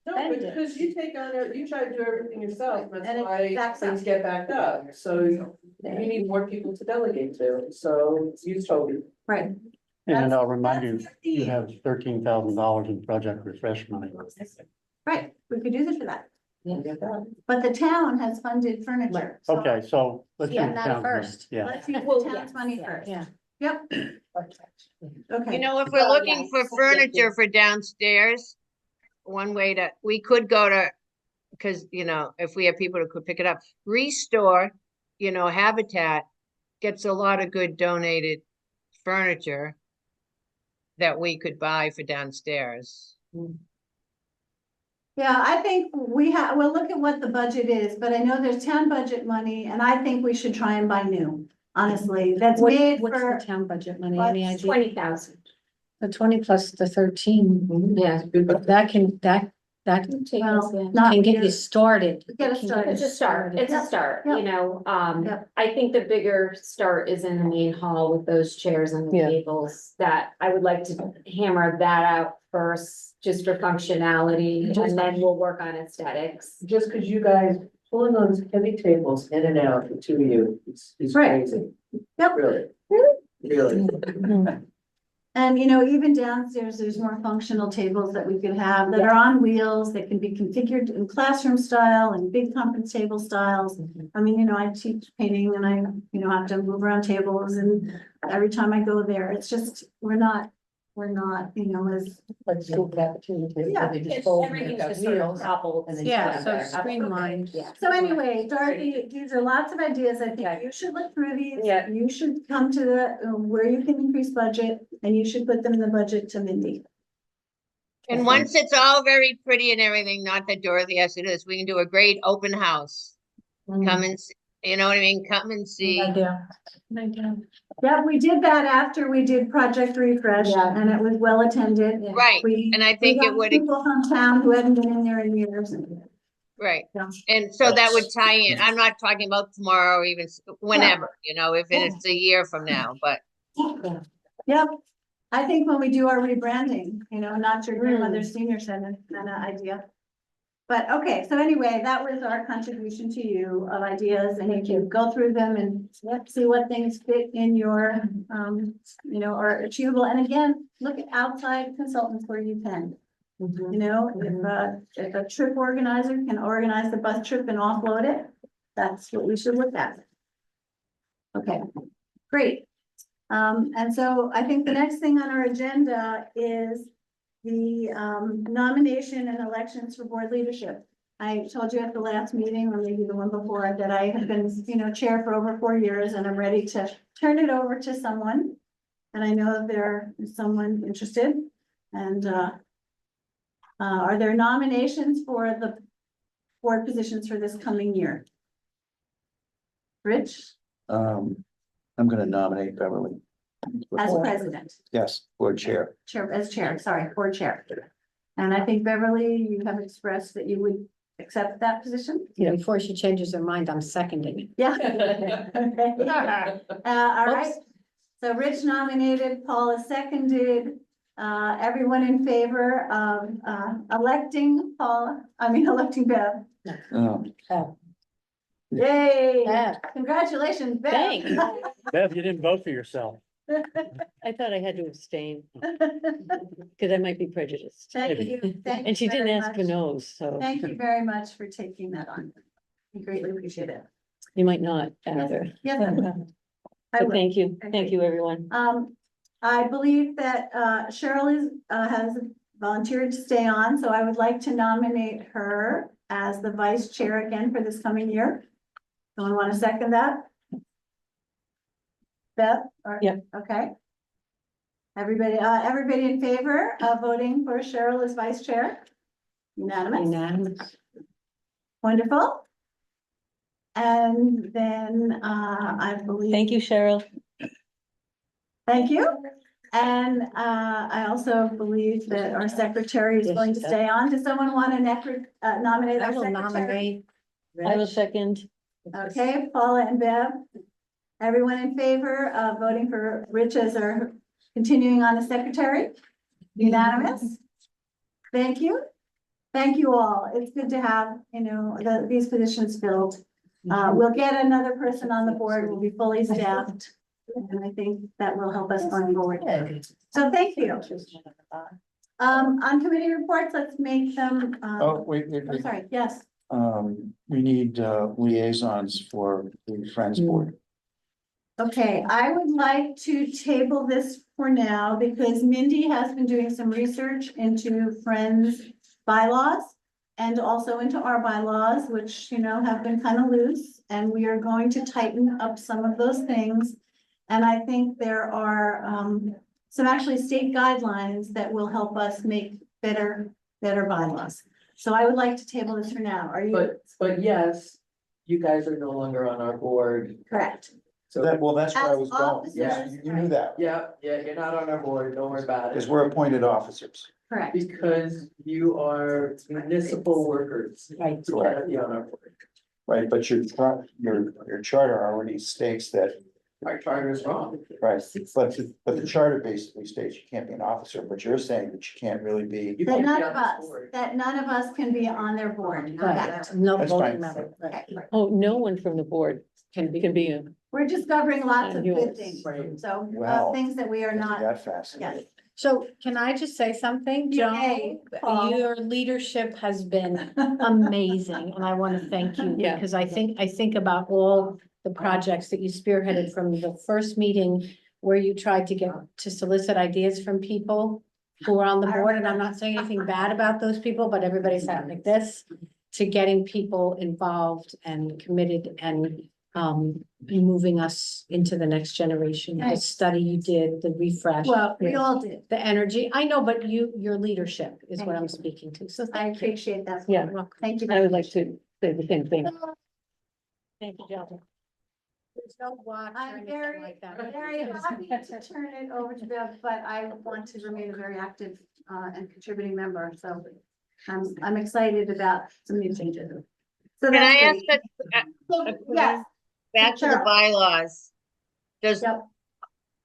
No, but because you take on, you try to do everything yourself, And that's it why backs up. things get backed up, so you need more people to delegate to, so use Toby. Right. And I'll remind you, That's the- you have $13,000 in project refresh money. Right, we could use it for that, Get that? but the town has funded furniture. so Okay, so let's. Yeah, use that town money. first. Yeah. Let's use Well, the town's yes, money yes, first. yeah. Yep, okay. You know, if we're Oh, looking yes. for Thank you. furniture for downstairs, one way we could go to, because, you know, if we have people who could pick it up, Restore, you know, Habitat gets a lot of good donated furniture that we could buy for downstairs. Yeah, I think we'll look at what the budget is, but I know there's town budget money and I think we should try and buy new, honestly, that's made What's for. the town budget money, any idea? 20,000. The 20 plus the 13, Yeah. but that can Well, not can get you because- started. Get us It can started. It's a start, it's a start, Yeah. you know, Yeah. I think the bigger start is in the main hall with those chairs and the Yeah. tables. That I would like to hammer that out first, just for functionality, and then we'll work on aesthetics. Just because you guys pulling those heavy tables in and out, the two of you, is Right. crazy. Yep. Really, really. And, you know, even downstairs, there's more functional tables that we could have that are on wheels, that can be configured in classroom style and big conference table styles. I mean, you know, I teach painting and I, you know, have to move around tables and every time I go there, it's just, we're not, you know, as. Like school cafeteria. table, Yeah, they just It's, fold everything's without just sort of wheels. coupled. and then Yeah, put so it back. streamlined. Yeah. So anyway, Dorothy, these are lots of ideas. I think Okay. you should look through these. Yeah. You should come to the, where you can increase budget and you should put them in the budget to Mindy. And once it's all very pretty and everything, not that Dorothy has to do this, we can do a great open house. Come and You know what I mean? Come and see. Yeah, we did that after we did Project Refresh Yeah. and it was well attended. Right, We, and I we think it got would, people from town who hadn't been in there in years. right. Yeah. And so that would tie in. I'm not talking about tomorrow or even whenever, you know, if it's a year from now, but Yep, I think when we do our rebranding, you know, not your grandmother's senior center kind of idea. But okay, so anyway, that was our contribution to you of ideas and you can go through them and see what things fit in your, you know, are achievable. And again, look at outside consultants where you can. You know, if a trip organizer can organize the bus trip and offload it, that's what we should look at. Okay, great. And so I think the next thing on our agenda is the nomination and elections for board leadership. I told you at the last meeting, or maybe the one before, that I have been, you know, chair for over 4 years and I'm ready to turn it over to someone. And I know there is someone interested. And are there nominations for the board positions for this coming year? Rich, I'm gonna nominate Beverly. as president. Yes, board chair. Board chair. And I think Beverly, you have expressed that you would accept that position? Before she changes her mind, I'm seconding it. Yeah. Okay. All right. So Rich nominated, Paula seconded, everyone in favor of, electing Bev. Yay, Yeah. Congratulations, Bev. Thanks. Bev, you didn't vote for yourself. I thought I had to abstain, because I might be prejudiced. Thank you. Thank And she you didn't very ask for much. no's, so Thank you very much for taking that on. I greatly appreciate it. you might not either. Yes, I will. I But will. thank you, everyone. I believe that Cheryl has volunteered to stay on, so I would like to nominate her as the vice chair again for this coming year. Someone want to second that? Beth? Yep. Okay. Everybody in favor of voting for Cheryl as vice chair? Unanimous? Wonderful. And then I believe. Thank you, Cheryl. Thank you. And I also believe that our secretary is Yes, going to yeah. stay on. Does someone want to nominate I our will secretary? nominate. I will second. Okay, Paula and Bev. Everyone in favor of voting for Rich as our continuing on as secretary? Unanimous? Thank you. Thank you all. It's good to have, you know, these positions filled. We'll get another person on the board. We'll be fully staffed. And I think that will help us going forward. So thank you. On committee reports, let's make them, Oh, wait, I'm sorry, yes. we need liaisons for the Friends Board. Okay, I would like to table this for now because Mindy has been doing some research into Friends bylaws and also into our bylaws, which, you know, have been kind of loose, and we are going to tighten up some of those things. And I think there are some actually state guidelines that will help us make better bylaws. So I would like to table this for now. Are you But yes, you guys are no longer on our board, correct? so That's where I As was going. officers, Yeah, you knew that. yeah, you're not on our board, don't worry about Because it. we're appointed officers. Correct. Because you are municipal workers. Right. You cannot be on our board. Right, but your charter already states that, Our charter is wrong. right, but the charter basically states you can't be an officer, but you're saying that you can't really be. You That can't be none on of this us, board. that none of us can be on their board. Correct. No That's voting fine. member. Okay. Oh, no one from the board Can be. can be in. We're discovering lots of good Yours. things, Right. so Wow. things that we are not, That fascinating. yes. So can I just say something, You Joan? may, Paul. Your leadership has been amazing, and I want to thank you, Yeah. because I think about all the projects that you spearheaded from the first meeting where you tried to get to solicit ideas from people who are on the board, and I'm not saying anything bad about those people, but everybody's out like this, to getting people involved and committed and moving us into the next generation. The Nice. study you did, the refresh. Well, we all did. The energy, I know, but your leadership is what Thank I'm you. speaking to, so I thank you. appreciate that. Yeah. Thank you. I would like to say the same thing. Thank you, Jonathan. There's no watch or I'm anything very, like that. very happy to turn it over to Bev, but I want to remain a very active and contributing member, so I'm excited about some new changes. So Can I that's ask great. a Yes, back to the Sure. bylaws? Does, Yep.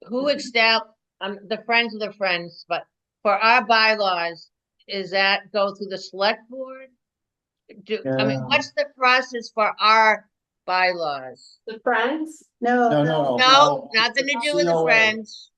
who the friends of the friends, but for our bylaws, is that go through the select board? I mean, Yeah. what's the process for our bylaws? The Friends, no. No. No, nothing to do with the COA. friends.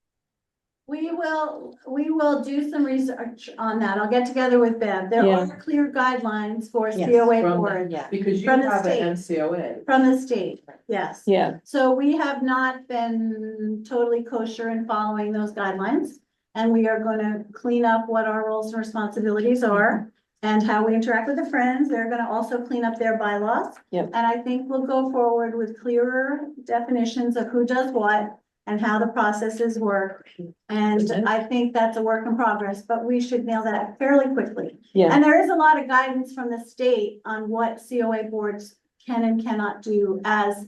We will do some research on that. I'll get together with Bev. There Yeah. are clear guidelines for Yes. COA From the- board Yeah. Because you From the have state. an MCOA. from the state, yes. Yeah, So we have not been totally kosher in following those guidelines. And we are gonna clean up what our roles and responsibilities are and how we interact with the friends. They're gonna also clean up their bylaws. Yep. And I think we'll go forward with clearer definitions of who does what and how the processes work. And I think that's a work in progress, but we should nail that fairly quickly. yeah, And there is a lot of guidance from the state on what COA boards can and cannot do as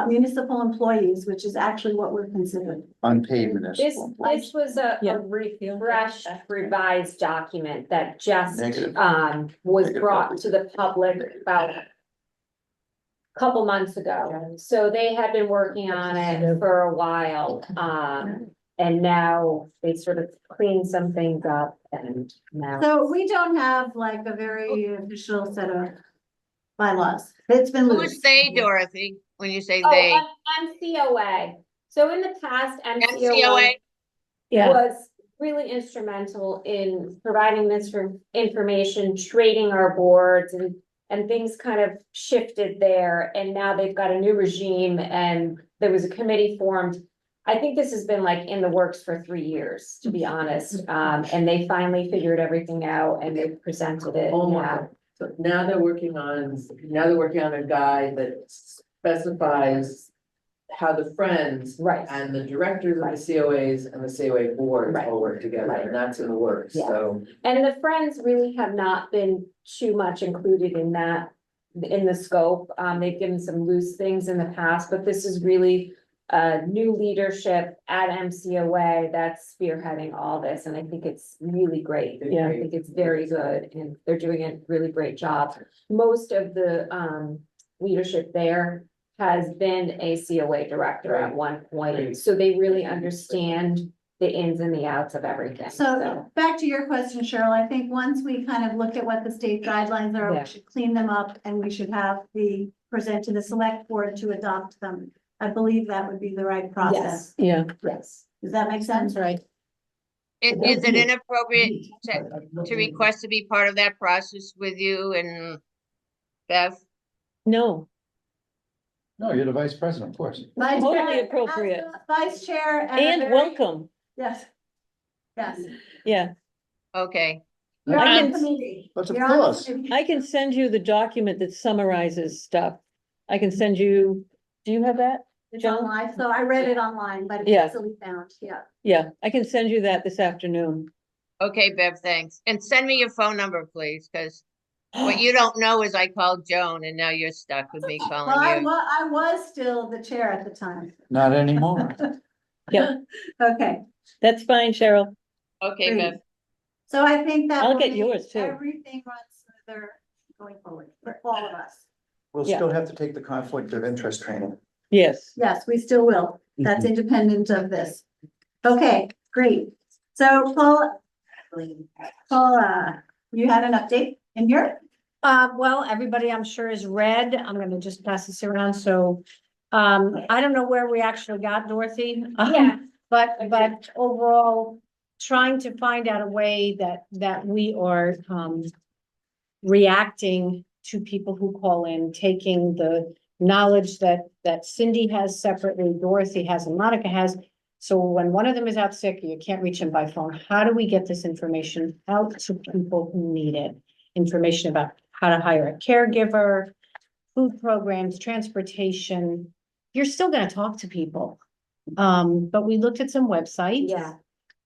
municipal employees, which is actually what we're considering. Unpaid this, municipal. this was a Yeah. refreshed revised document that just, Negative. was Negative. brought to the public about a couple months ago. So they had been working on it for a while, and now they sort of cleaned some things up and now. So we don't have like a very official set of bylaws. It's been Who's loose. they, Dorothy, when you say Oh, they? MCOA. So in the past, MCOA? yeah, was really instrumental in providing this information, trading our boards and things kind of shifted there. And now they've got a new regime and there was a committee formed. I think this has been like in the works for 3 years, to be honest. And they finally figured everything out and they presented it. Oh my Yeah. God. So now they're working on a guide that specifies how the friends Right. and the directors of the COAs and the COA boards Right. all work together, Right. and that's in the works, Yeah. so. And the friends really have not been too much included in that, in the scope. They've given some loose things in the past, but this is really new leadership at MCOA that's spearheading all this, and I think it's really great. Yeah. I think it's very good, and they're doing a really great job. Most of the leadership there has been a COA director at one point, Right. so they really understand the ins and the outs of everything, So back to your question, Cheryl, I think once we kind of look at what the state guidelines are, Yeah. we should clean them up and we should have present to the select board to adopt them. I believe that would be the right process. yeah. Yes. Does that make sense? That's right. Is it inappropriate to request to be part of that process with you and Bev? No, No, you're the vice president, of course. Vice Totally Chair- appropriate. Vice Chair. a and very- welcome, Yes. Yes. yeah. Okay, You're I on the can- committee. But of You're on the course. committee. I can send you the document that summarizes stuff. I can send you, do you have that? It's Joan? online, so I read it online, but it's Yeah. easily found, yeah. Yeah, I can send you that this afternoon. okay, Bev, thanks. And send me your phone number, please, because what you don't know is I called Joan and now you're stuck with me Well, calling you. I was still the chair at the time. Not anymore. Yeah, Okay, that's fine, Cheryl. Okay, great. Bev. So I think that. I'll will get make yours, too. Everything runs smoother going forward for all of us. We'll Yeah. still have to take the conflict of interest training. Yes, Yes, we still will. That's independent of this. Okay, great. So Paula, you had an update in here? Well, everybody I'm sure is read. I'm gonna just pass this around, so. I don't know where we actually got Dorothy. Yeah. But overall, trying to find out a way that we are, reacting to people who call in, taking the knowledge that Cindy has separately, Dorothy has, and Monica has. So when one of them is out sick, you can't reach them by phone. How do we get this information out to people who need it? Information about how to hire a caregiver, food programs, transportation. You're still gonna talk to people. But we looked at some websites. Yeah.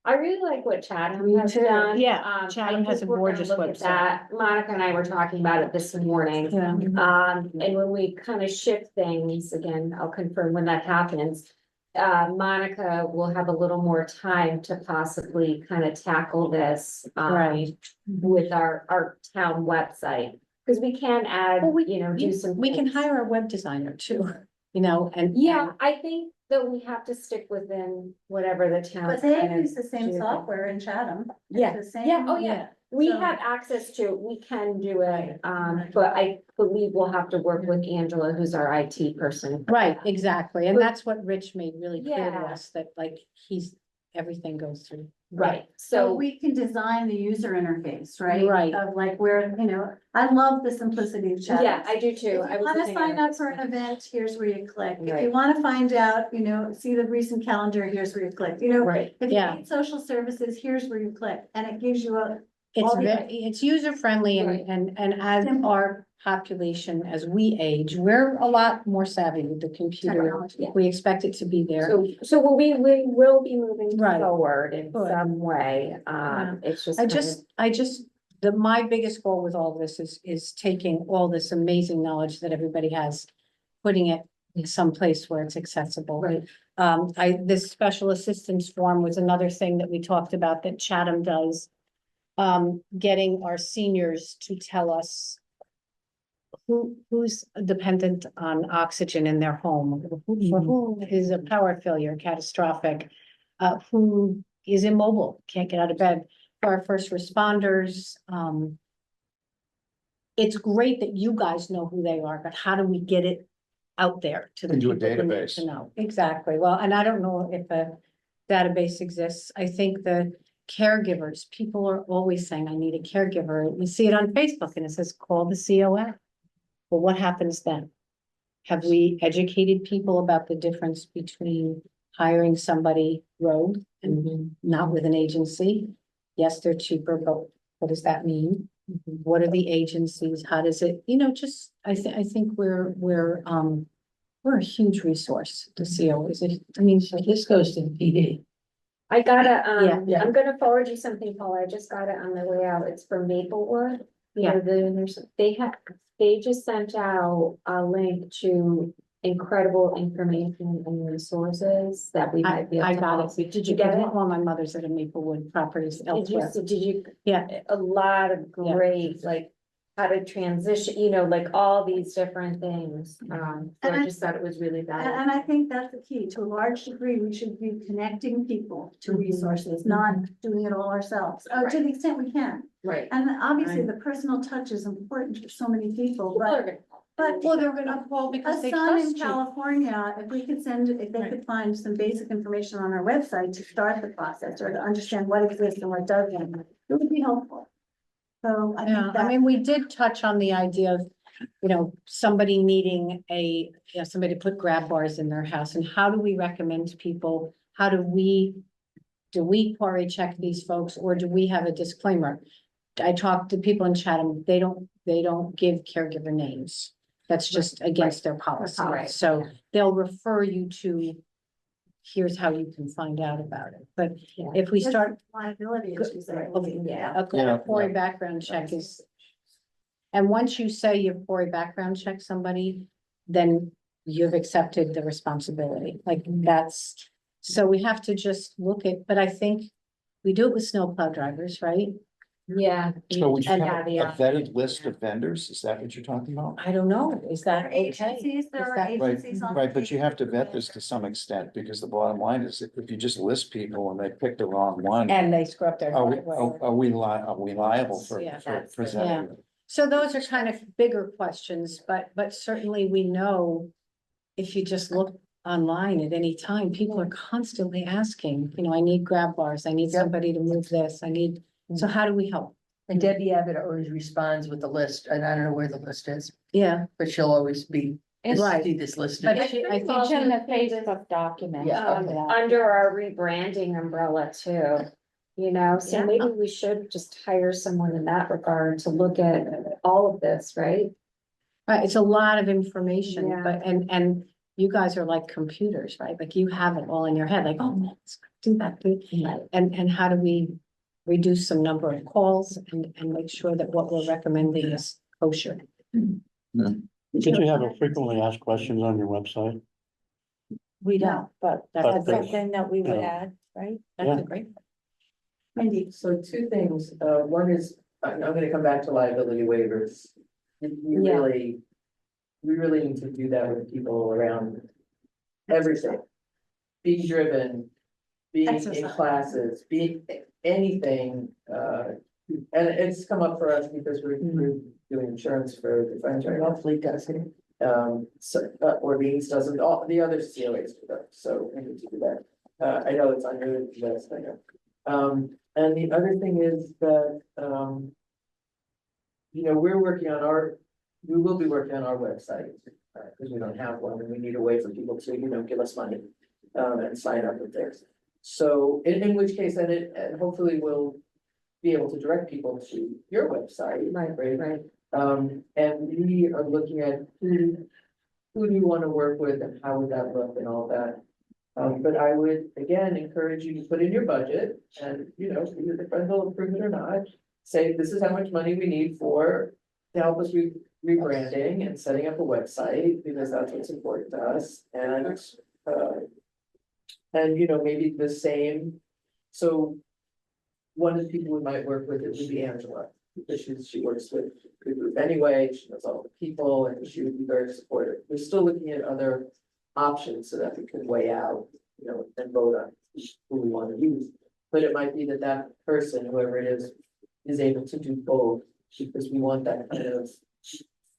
I really like what Chatham Me has too. done. Yeah, I Chatham has think a we're gonna gorgeous look at website. that. Monica and I were talking about it this morning. Yeah. And when we kind of shift things, again, I'll confirm when that happens. Monica will have a little more time to possibly kind of tackle this, Right. with our town website. Because we can add, Well, do some. We can things. hire a web designer too, and. Yeah, I think that we have to stick within whatever the town. But they kind of use the same do. software in Chatham. It's Yeah, the same. yeah, oh yeah, we So- have access to, we can do it, but I believe we'll have to work with Angela, who's our IT person. Right, exactly, and But- that's what Rich made really clear to Yeah. us, that like, everything goes through. Right, So so, we can design the user interface, right? Right. Of like where, I love the simplicity of Chatham. yeah, I do If too. you I was wanna looking sign at up it. for an event, here's where you click. If you Right. wanna find out, see the recent calendar, here's where you click. Right, If you Yeah. need social services, here's where you click, and it gives you a, It's All the- it's user friendly Right. and as Simple. our population, as we age, we're a lot more savvy with the computer. Technology. We expect it to be there. so we will be moving Right. forward in Good. some way, Yeah. it's just. I kind of- just, my biggest goal with all this is taking all this amazing knowledge that everybody has, putting it in some place where it's accessible. Right, This special assistance form was another thing that we talked about that Chatham does. Getting our seniors to tell us who's dependent on oxygen in their home, for whom is a power failure catastrophic, who is immobile, can't get out of bed, for our first responders. It's great that you guys know who they are, but how do we get it out there to the Into a people who need database. to know? Exactly. Well, and I don't know if a database exists. I think the caregivers, people are always saying, I need a caregiver. You see it on Facebook and it says, call the COA. Well, what happens then? Have we educated people about the difference between hiring somebody rogue and not with an agency? Yes, they're cheaper, but what does that mean? What are the agencies? How does it, I think we're a huge resource, the COAs. So this goes to the PD. I gotta, Yeah. I'm gonna forward you something, Paula, I just got it on the way out, it's from Maplewood. Yeah. They just sent out a link to incredible information and resources that we might be able I to. got help. it. Did you get it? Well, my mother's at a Maplewood Properties Did you, elsewhere. did you? Yeah. A lot of Yeah. great, like, how to transition, like all these different things, so And I I- just thought it was really valuable. and I think that's the key. To a large degree, we should be connecting people to Mhm. resources, not doing it all ourselves, to the extent we can. Right. And obviously, Right. the personal touch is important for so many people, People are but, gonna- but. Well, they're gonna call A because they son in trust you. California, if they could find some basic information on our website to start the process or to understand what exists and what doesn't, it would be helpful. So I Yeah, think I that, mean, we did touch on the idea of, somebody needing somebody to put grab bars in their house, and how do we recommend to people? How do we query check these folks, or do we have a disclaimer? I talked to people in Chatham, they don't give caregiver names. That's just against their policy, Right. so they'll refer you to, here's how you can find out about it, but Yeah. if we start. liability issues there. Yeah. A Yeah, Cory yeah. background check is. And once you say you've Cory background check somebody, then you've accepted the responsibility, like that's. So we have to just look at, but I think we do it with snowplow drivers, right? Yeah. So would you And have a yeah. vetted list of vendors? Is that what you're talking about? I don't know, is There that are okay? agencies, there Is are that- agencies on. Right, but you have to vet this to some extent, because the bottom line is if you just list people and they pick the wrong one. And they screw up their Are we, driveway. are we liable for, Yeah, for that's- presenting? So those are kind of bigger questions, but certainly we know. If you just look online at any time, people are constantly asking, I need grab bars, I need Yep. somebody to move this, so how do we help? And Debbie Abbott always responds with the list, and I don't know where the list is, Yeah, but she'll always be, Right. see this list. but I I think think also It's in the the thing is, Facebook document. Yeah, Um, okay. under our rebranding umbrella too, so Yeah. maybe we should just hire someone in that regard to look at all of this, right? Right, it's a lot of information, Yeah. but, and you guys are like computers, right? Like you have it all in your head, like, oh, let's do that. And how do we reduce some number of calls and make sure that what we're recommending is kosher? Did you have a frequently asked questions on your website? We don't, but But that's there's- something that we would yeah. add, right? Yeah. That's a great. Mindy, So two things, one is, I'm gonna come back to liability waivers. We Yeah. we really need to do that with people around everything. Being driven, being in Exercise. classes, being anything, and it's come up for us because we're doing insurance for the friends right now. Hopefully it does it. So, or Beans doesn't, all the other COAs do that, so we need to do that. I know it's on your list, I know. And the other thing is that, you know, we will be working on our website, because we don't have one, and we need a way for people to, you know, give us money, and sign up with theirs. So, in which case, and hopefully we'll be able to direct people to your website. Right. And we are looking at who do you want to work with and how would that look and all that. But I would, again, encourage you to put in your budget and, you know, either the friends will approve it or not. Say, this is how much money we need to help us rebranding and setting up a website, because that's what's important to us. And, you know, maybe the same, so one of the people we might work with, it would be Angela, because she works with the group anyway, she knows all the people, and she would be very supportive. We're still looking at other options so that we can weigh out, you know, and vote on who we want to use. But it might be that person, whoever it is able to do both, because we want that kind of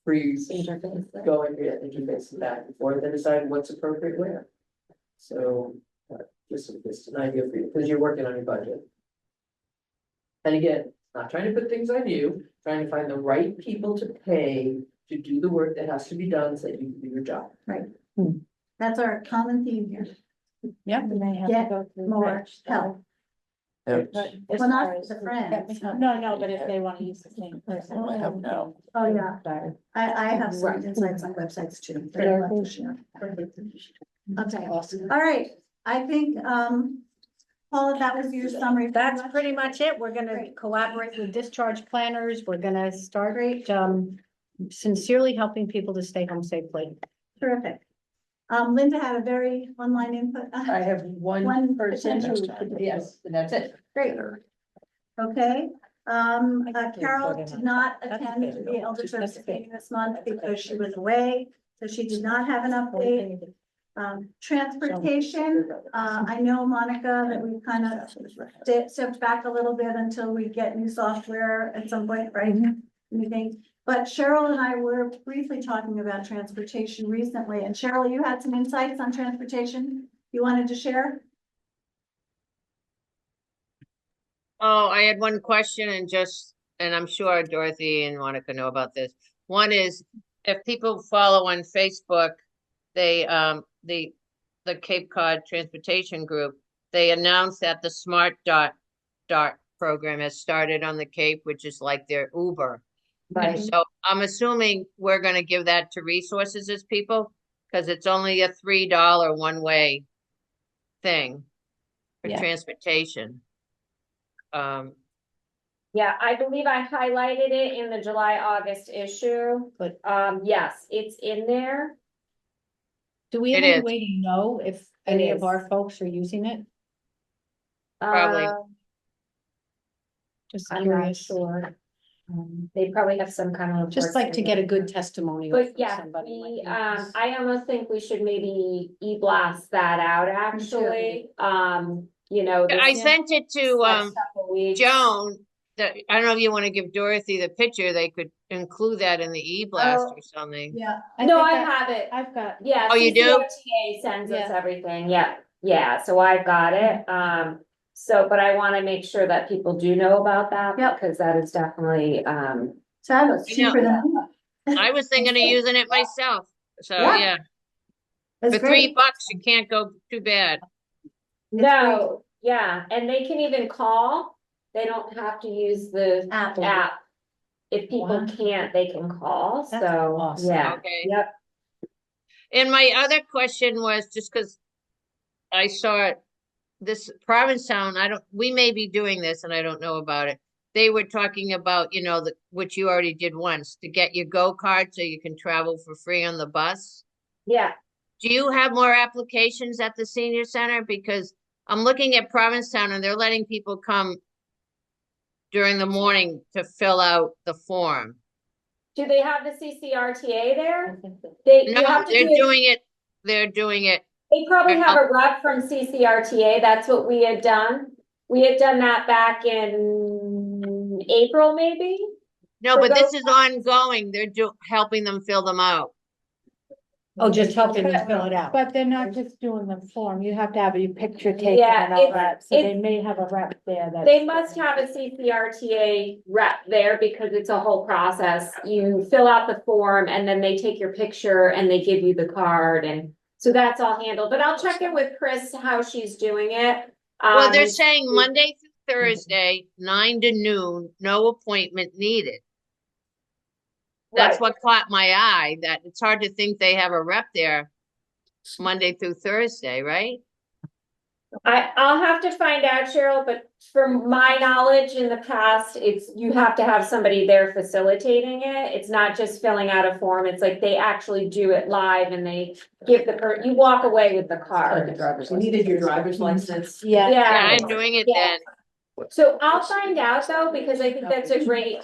free going, interface back and forth and decide what's appropriate where. So, just an idea for you, because you're working on your budget. And again, not trying to put things on you, trying to find the right people to pay to do the work that has to be done so that you can do your job. that's our common theme here. Yep. And they have Get to go through. more help. Yep. But as Well, not far as- the friends. No, but if they want to use the same person. I have now. Oh, yeah. Sorry. I have some Right. insights on websites too. that I'd love to share. Okay, all right, I think, Paula, that was your summary. That's pretty much it. We're gonna Great. collaborate with discharge planners. We're gonna start, sincerely helping people to stay home safely. Terrific. Linda had a very online input. I have One one person, potential. yes, and that's it. Great. Okay, Carol did not attend the elder service meeting this month because she was away, so she did not have an update. Transportation, I know, Monica, that we kind of stepped back a little bit until we get new software at some point, right? Anything, but Cheryl and I were briefly talking about transportation recently, and Cheryl, you had some insights on transportation you wanted to share? Oh, I had one question and I'm sure Dorothy and Monica know about this. One is, if people follow on Facebook, they, the Cape Cod Transportation Group, they announced that the Smart Dot program has started on the Cape, which is like their Uber. Right. So I'm assuming we're gonna give that to resources as people, because it's only a $3 one-way thing for Yeah. transportation. Yeah, I believe I highlighted it in the July-August issue. But- Yes, it's in there. Do we have It any is. way to know if any It of is. our folks are using it? Probably. Just I'm not curious. sure. They probably have some kind of. Just like to get a good enforcement. testimonial. But from yeah, somebody like we, you. I almost think we should maybe e-blast that out, actually. You know. I this sent it to, next couple weeks. Joan, that, I don't know if you want to give Dorothy the picture, they could include that in the e-blast Oh. or something. Yeah. No, I have it. I've got. Yeah. Oh, you do? CCOTA sends us everything. Yeah, so I've got it. So, but I want to make sure that people do know about that. Yep. Because that is definitely, Fabulous, I know. cheaper than. I was thinking of using it myself, so Yeah. yeah, That's for great. $3 you can't go too bad. no, yeah, and they can even call. They don't have to use the Apple. app. If people Wow. can't, they can call, That's so, awesome. yeah, Okay. yep. And my other question was just because I saw it, this Provincetown, we may be doing this and I don't know about it. They were talking about, which you already did once, to get your go-kart so you can travel for free on the bus. Yeah, Do you have more applications at the senior center? Because I'm looking at Provincetown and they're letting people come during the morning to fill out the form. do they have the CCRTA there? They, you No, have to they're do it. doing it. They're doing it. They probably have a rep from CCRTA, that's what we had done. We had done that back in April, maybe? No, For but this those- is ongoing. They're helping them fill them out. Oh, just helping them fill it out. But they're not just doing the form, you have to have your picture taken Yeah, and all it's- that, so they may have a rep there that. They must have a CCRTA rep there because it's a whole process. You fill out the form and then they take your picture and they give you the card, and so that's all handled. But I'll check in with Chris how she's doing it. Well, they're Um, saying Monday through Thursday, 9 to noon, no appointment needed. That's right. what caught my eye, that it's hard to think they have a rep there Monday through Thursday, right? I'll have to find out, Cheryl, but from my knowledge in the past, you have to have somebody there facilitating it. It's not just filling out a form. It's like they actually do it live and they give you walk away with the Like a card. driver's You license. needed your driver's license. Yeah. Yeah, I'm doing it Yeah. then. So I'll find out though, because I think that's a great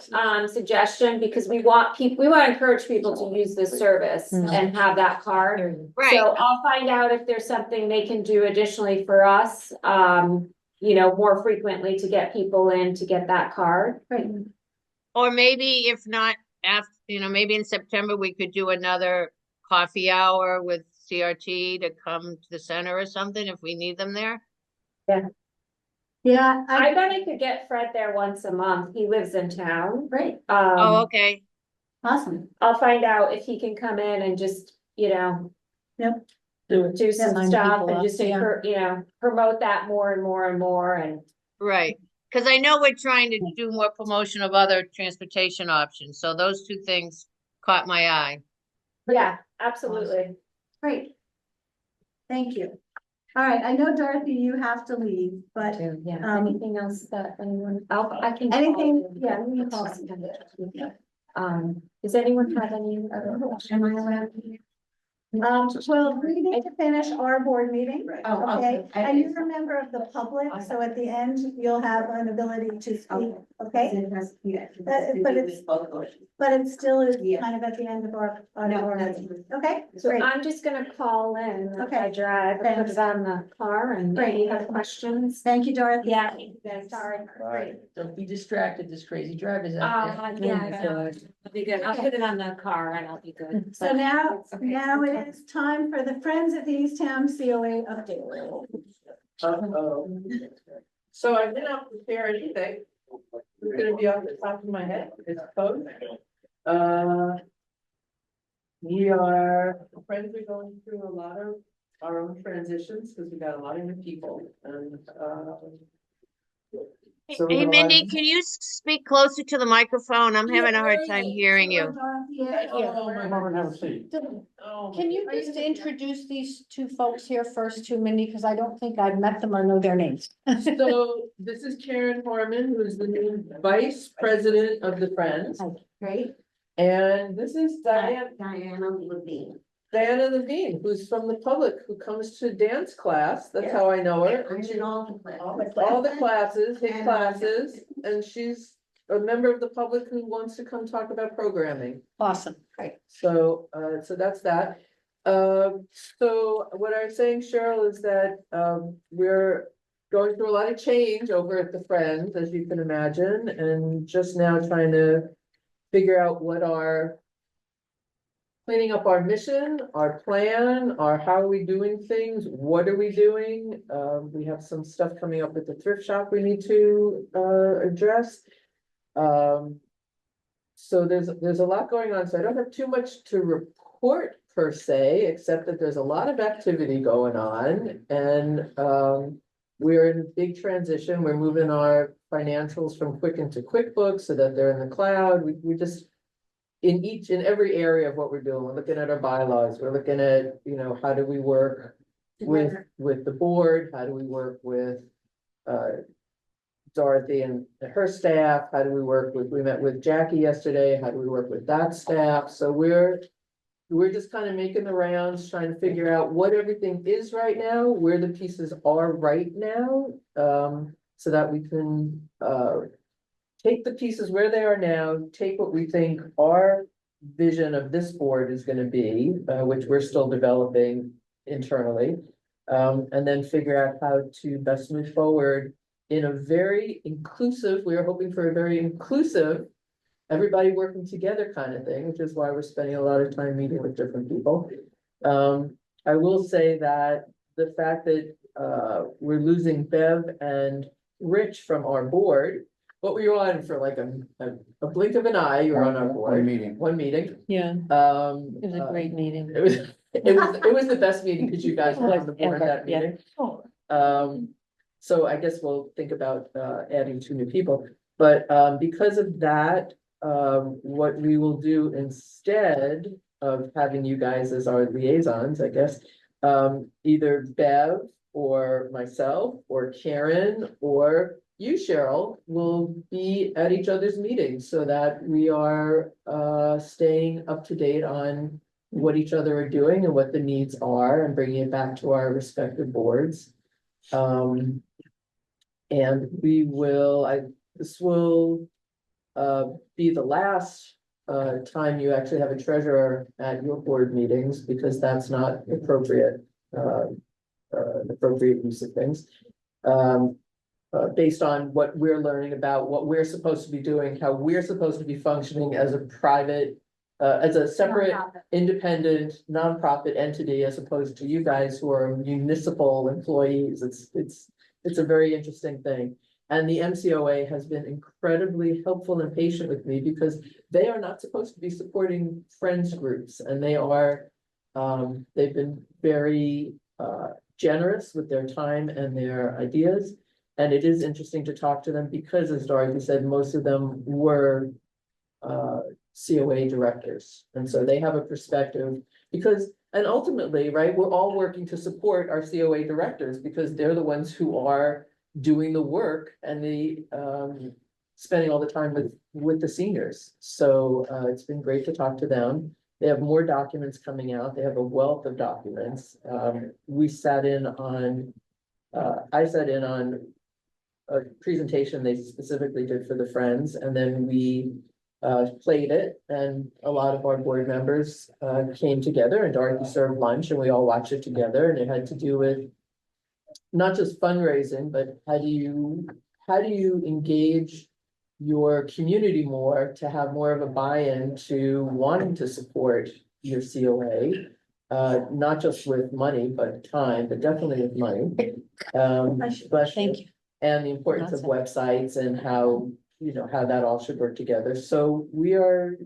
suggestion, because we want to encourage people to use this service and have that card. Right. So I'll find out if there's something they can do additionally for us, more frequently to get people in to get that card. Right. Or maybe if not after, maybe in September, we could do another coffee hour with CRT to come to the center or something if we need them there. Yeah, I bet I could get Fred there once a month. He lives in town. great, Oh, okay. awesome. I'll find out if he can come in and just, Yep. do some Sign stuff people and up, just, yeah. promote that more and more and more and. Right. Because I know we're trying to do more promotion of other transportation options. So those two things caught my eye. Yeah, absolutely. Great. Thank you. All right, I know Dorothy, you have to leave, but Yeah, anything else that anyone, I can. call anything, you. yeah, we can call. Does anyone have any other question? Well, we need to finish our board meeting, Oh, okay? okay. And you're a member of the public, so at the end, you'll have an ability to speak, okay? But it still is Yeah. kind of at the end of our No, meeting, okay? So Great. I'm just gonna call in, Okay. I drive, put it on the car and if Great. you have questions. Thank you, Dorothy. Yeah. Sorry. Great. Don't be distracted, this crazy driver's out there. I'll be good. I'll put it on the car and I'll be good. So now Okay. it is time for the Friends of the Eastham COA update. Uh-oh. So I did not prepare anything. It's gonna be off the top of my head, it's code. Friends are going through a lot of our own transitions, because we got a lot of new people and, so we Hey, have a lot of- Mindy, can you speak closer to the microphone? I'm having a hard time hearing you. Oh, my Come over and have a seat. Oh, Can you just introduce these two folks here first to Mindy, because I don't think I've met them or know their names. So this is Karen Harmon, who's the new vice president of the Friends. Great. And this is Diana Diana Levine. Levine, who's from the public, who comes to dance class. That's how I know her. I'm in all the classes. All the classes, hit And- classes, and she's a member of the public who wants to come talk about programming. Awesome. So, so that's that. So what I was saying, Cheryl, is that, we're going through a lot of change over at the Friends, as you can imagine, and just now trying to figure out what our cleaning up our mission, our plan, our how are we doing things, what are we doing? We have some stuff coming up at the thrift shop we need to address. So there's a lot going on, so I don't have too much to report per se, except that there's a lot of activity going on and we're in big transition. We're moving our financials from Quicken to QuickBooks so that they're in the cloud. We just in every area of what we're doing, we're looking at our bylaws, we're looking at, how do we work with the board, how do we work with Dorothy and her staff, how do we work with, we met with Jackie yesterday, how do we work with that staff? So we're just kind of making the rounds, trying to figure out what everything is right now, where the pieces are right now, so that we can take the pieces where they are now, take what we think our vision of this board is gonna be, which we're still developing internally, and then figure out how to best move forward in a very inclusive, we are hoping for a very inclusive, everybody working together kind of thing, which is why we're spending a lot of time meeting with different people. I will say that the fact that we're losing Bev and Rich from our board, what were you on for like a blink of an eye, you were on our board. One meeting. Yeah, It it was a great meeting. It was the best meeting because you guys were on the board at that Yeah. meeting. So I guess we'll think about adding 2 new people, but because of that, what we will do instead of having you guys as our liaisons, I guess, either Bev or myself or Karen or you, Cheryl, will be at each other's meetings so that we are staying up to date on what each other are doing and what the needs are and bringing it back to our respective boards. And we will, this will be the last time you actually have a treasurer at your board meetings, because that's not appropriate use of things. Based on what we're learning about what we're supposed to be doing, how we're supposed to be functioning as a private, as a separate, independent, nonprofit entity, as opposed to you guys who are municipal employees. It's a very interesting thing. And the MCOA has been incredibly helpful and patient with me because they are not supposed to be supporting friends groups, and they are, they've been very generous with their time and their ideas. And it is interesting to talk to them because, as Dorothy said, most of them were COA directors. And so they have a perspective because, and ultimately, right, we're all working to support our COA directors because they're the ones who are doing the work and the spending all the time with the seniors. So it's been great to talk to them. They have more documents coming out. They have a wealth of documents. We sat in on, I sat in on a presentation they specifically did for the Friends, and then we played it, and a lot of our board members came together, and Dorothy served lunch, and we all watched it together, and it had to do with not just fundraising, but how do you engage your community more to have more of a buy-in to wanting to support your COA, not just with money, but time, but definitely with money. Thank you. And the importance of websites and how, how that all should work together. So we are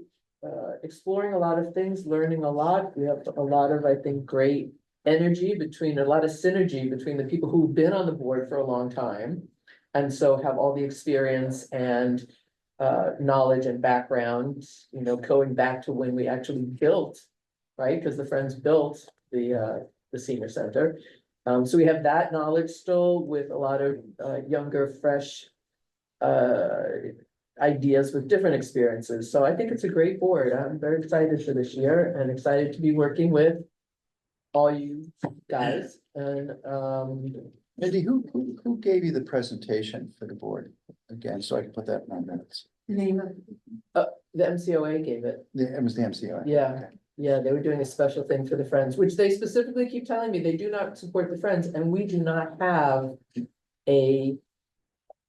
exploring a lot of things, learning a lot. We have a lot of, I think, great energy a lot of synergy between the people who've been on the board for a long time. And so have all the experience and knowledge and background, going back to when we actually built, right? Because the Friends built the senior center. So we have that knowledge still with a lot of younger, fresh ideas with different experiences. So I think it's a great board. I'm very excited for this year and excited to be working with all you guys. And Mindy, who gave you the presentation for the board? Again, so I can put that in my minutes. the MCOA gave it. It was the MCO. Yeah. Yeah, they were doing a special thing for the Friends, which they specifically keep telling me they do not support the Friends, and we do not have a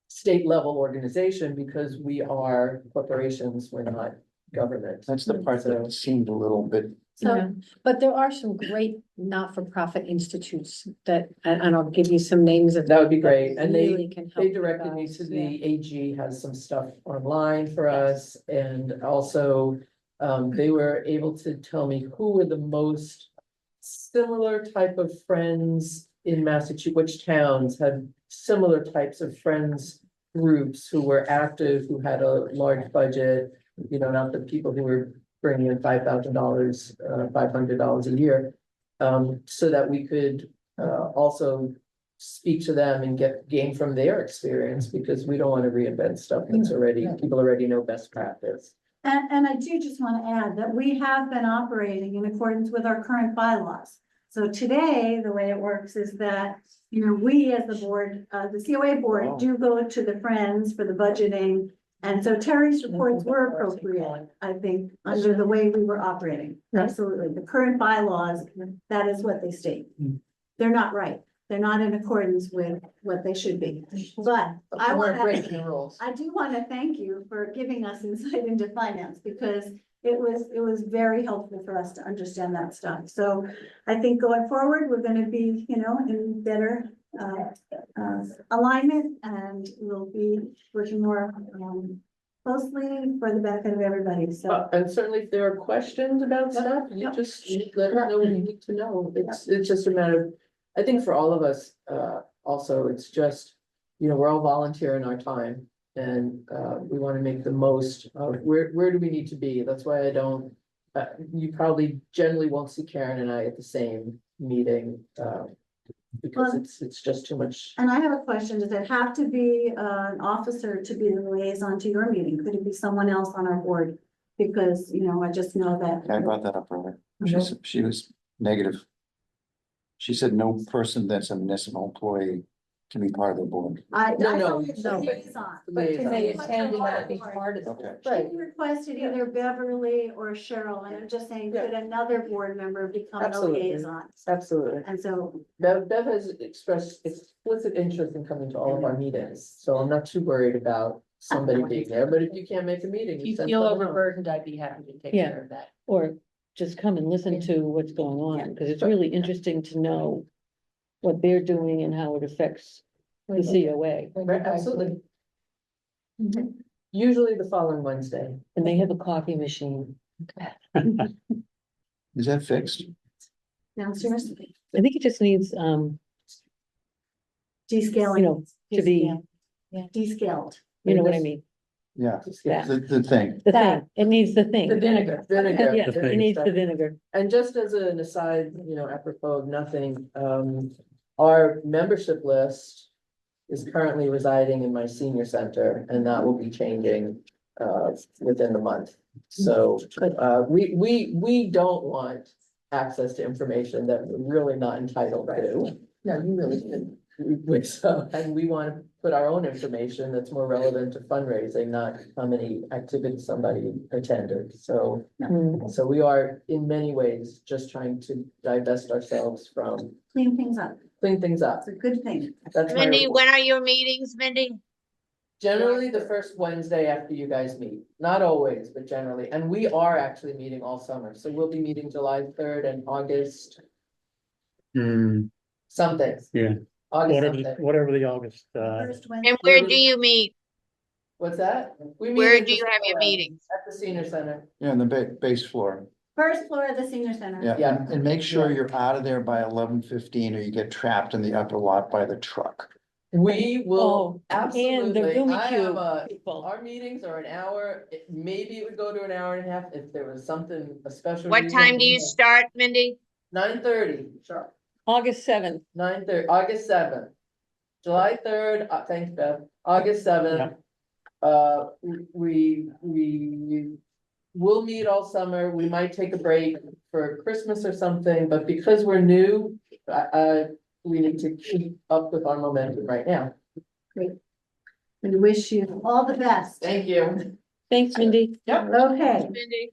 state level organization because we are corporations, we're not government. That's the part that seemed a little bit. So, but there are some great not-for-profit institutes that, and I'll give you some names of. That would be them that great, and really can help they you directed me guys. to Yeah. the AG has some stuff online for us, and also. They were able to tell me who were the most similar type of friends in Massachusetts, which towns had similar types of friends groups who were active, who had a large budget, not the people who were bring in $5,000, $500 a year. So that we could also speak to them and gain from their experience, because we don't want to reinvent stuff that's already, people already know best practice. And I do just want to add that we have been operating in accordance with our current bylaws. So today, the way it works is that, we as the board, the COA board do go to the Friends for the budgeting. And so Terry's reports were appropriate, I think, under the way we were operating. Absolutely. The current bylaws, that is what they state. They're not right. They're not in accordance with what they should be. But I We're want breaking the to, rules. I do want to thank you for giving us insight into finance, because it was very helpful for us to understand that stuff. So I think going forward, we're going to be, in better alignment, and we'll be working more closely for the benefit of everybody. So And certainly if there are questions about stuff, you just let us know what you need to know. It's just a matter of, I think for all of us, also, it's just, we're all volunteering our time. And we want to make the most of where do we need to be? That's why I don't, you probably generally won't see Karen and I at the same meeting. Because it's just too much. And I have a question. Does it have to be an officer to be the liaison to your meeting? Could it be someone else on our board? Because, I just know that. I brought that up earlier. She was negative. She said no person that's a municipal employee can be part of the board. No. Liaison. But can they Liaison. attend and not be part of the Okay. board? She requested either Beverly or Cheryl, and I'm just saying, could another board member become a Absolutely. liaison? Absolutely. And so, Bev has expressed explicit interest in coming to all of our meetings, so I'm not too worried about somebody being there, but if you can't make a meeting. If you send feel someone else. overburdened, I'd be happy to take Yeah. care of that. Or just come and listen to what's going on, because it's really interesting to know what they're doing and how it affects the COA. Right, absolutely. Usually the following Wednesday. And they have a coffee machine. Is that fixed? downstairs, I think it just needs, descaling. to be, Descaled. you know what I mean? Yeah, Yeah. the thing. The thing, it needs the thing. The vinegar. Vinegar. Yes, it needs the vinegar. And just as an aside, apropos of nothing, our membership list is currently residing in my senior center, and that will be changing within the month. So we don't want access to information that we're really not entitled to. No, you really didn't. And we want to put our own information that's more relevant to fundraising, not how many activities somebody attended. So we are in many ways just trying to divest ourselves from, Clean things up. clean things up. It's a good thing. That's my Mindy, report. when are your meetings, Mindy? Generally the first Wednesday after you guys meet, not always, but generally, and we are actually meeting all summer, so we'll be meeting July 3rd and August something. Yeah. August something. Whatever the August, First Wednesday. And where do you meet? What's that? We meet Where at do the you have your COA, meetings? At the senior center. Yeah, on the base floor. First floor of the senior center. Yeah, Yeah. and make sure you're out of there by 11:15 or you get trapped in the upper lot by the truck. We will Oh, and the absolutely, Roomy I Cube have a, people. our meetings are an hour, maybe it would go to an hour and a half if there was something, a special. What time do you start, Mindy? 9:30, sure, August 7th. 9:30, August 7th. July 3rd, thanks Beth, August 7th. We will meet all summer, we might take a break for Christmas or something, but because we're new, we need to keep up with our momentum right now. We wish you all the best. Thank you. Thanks, Mindy. Okay, Mindy?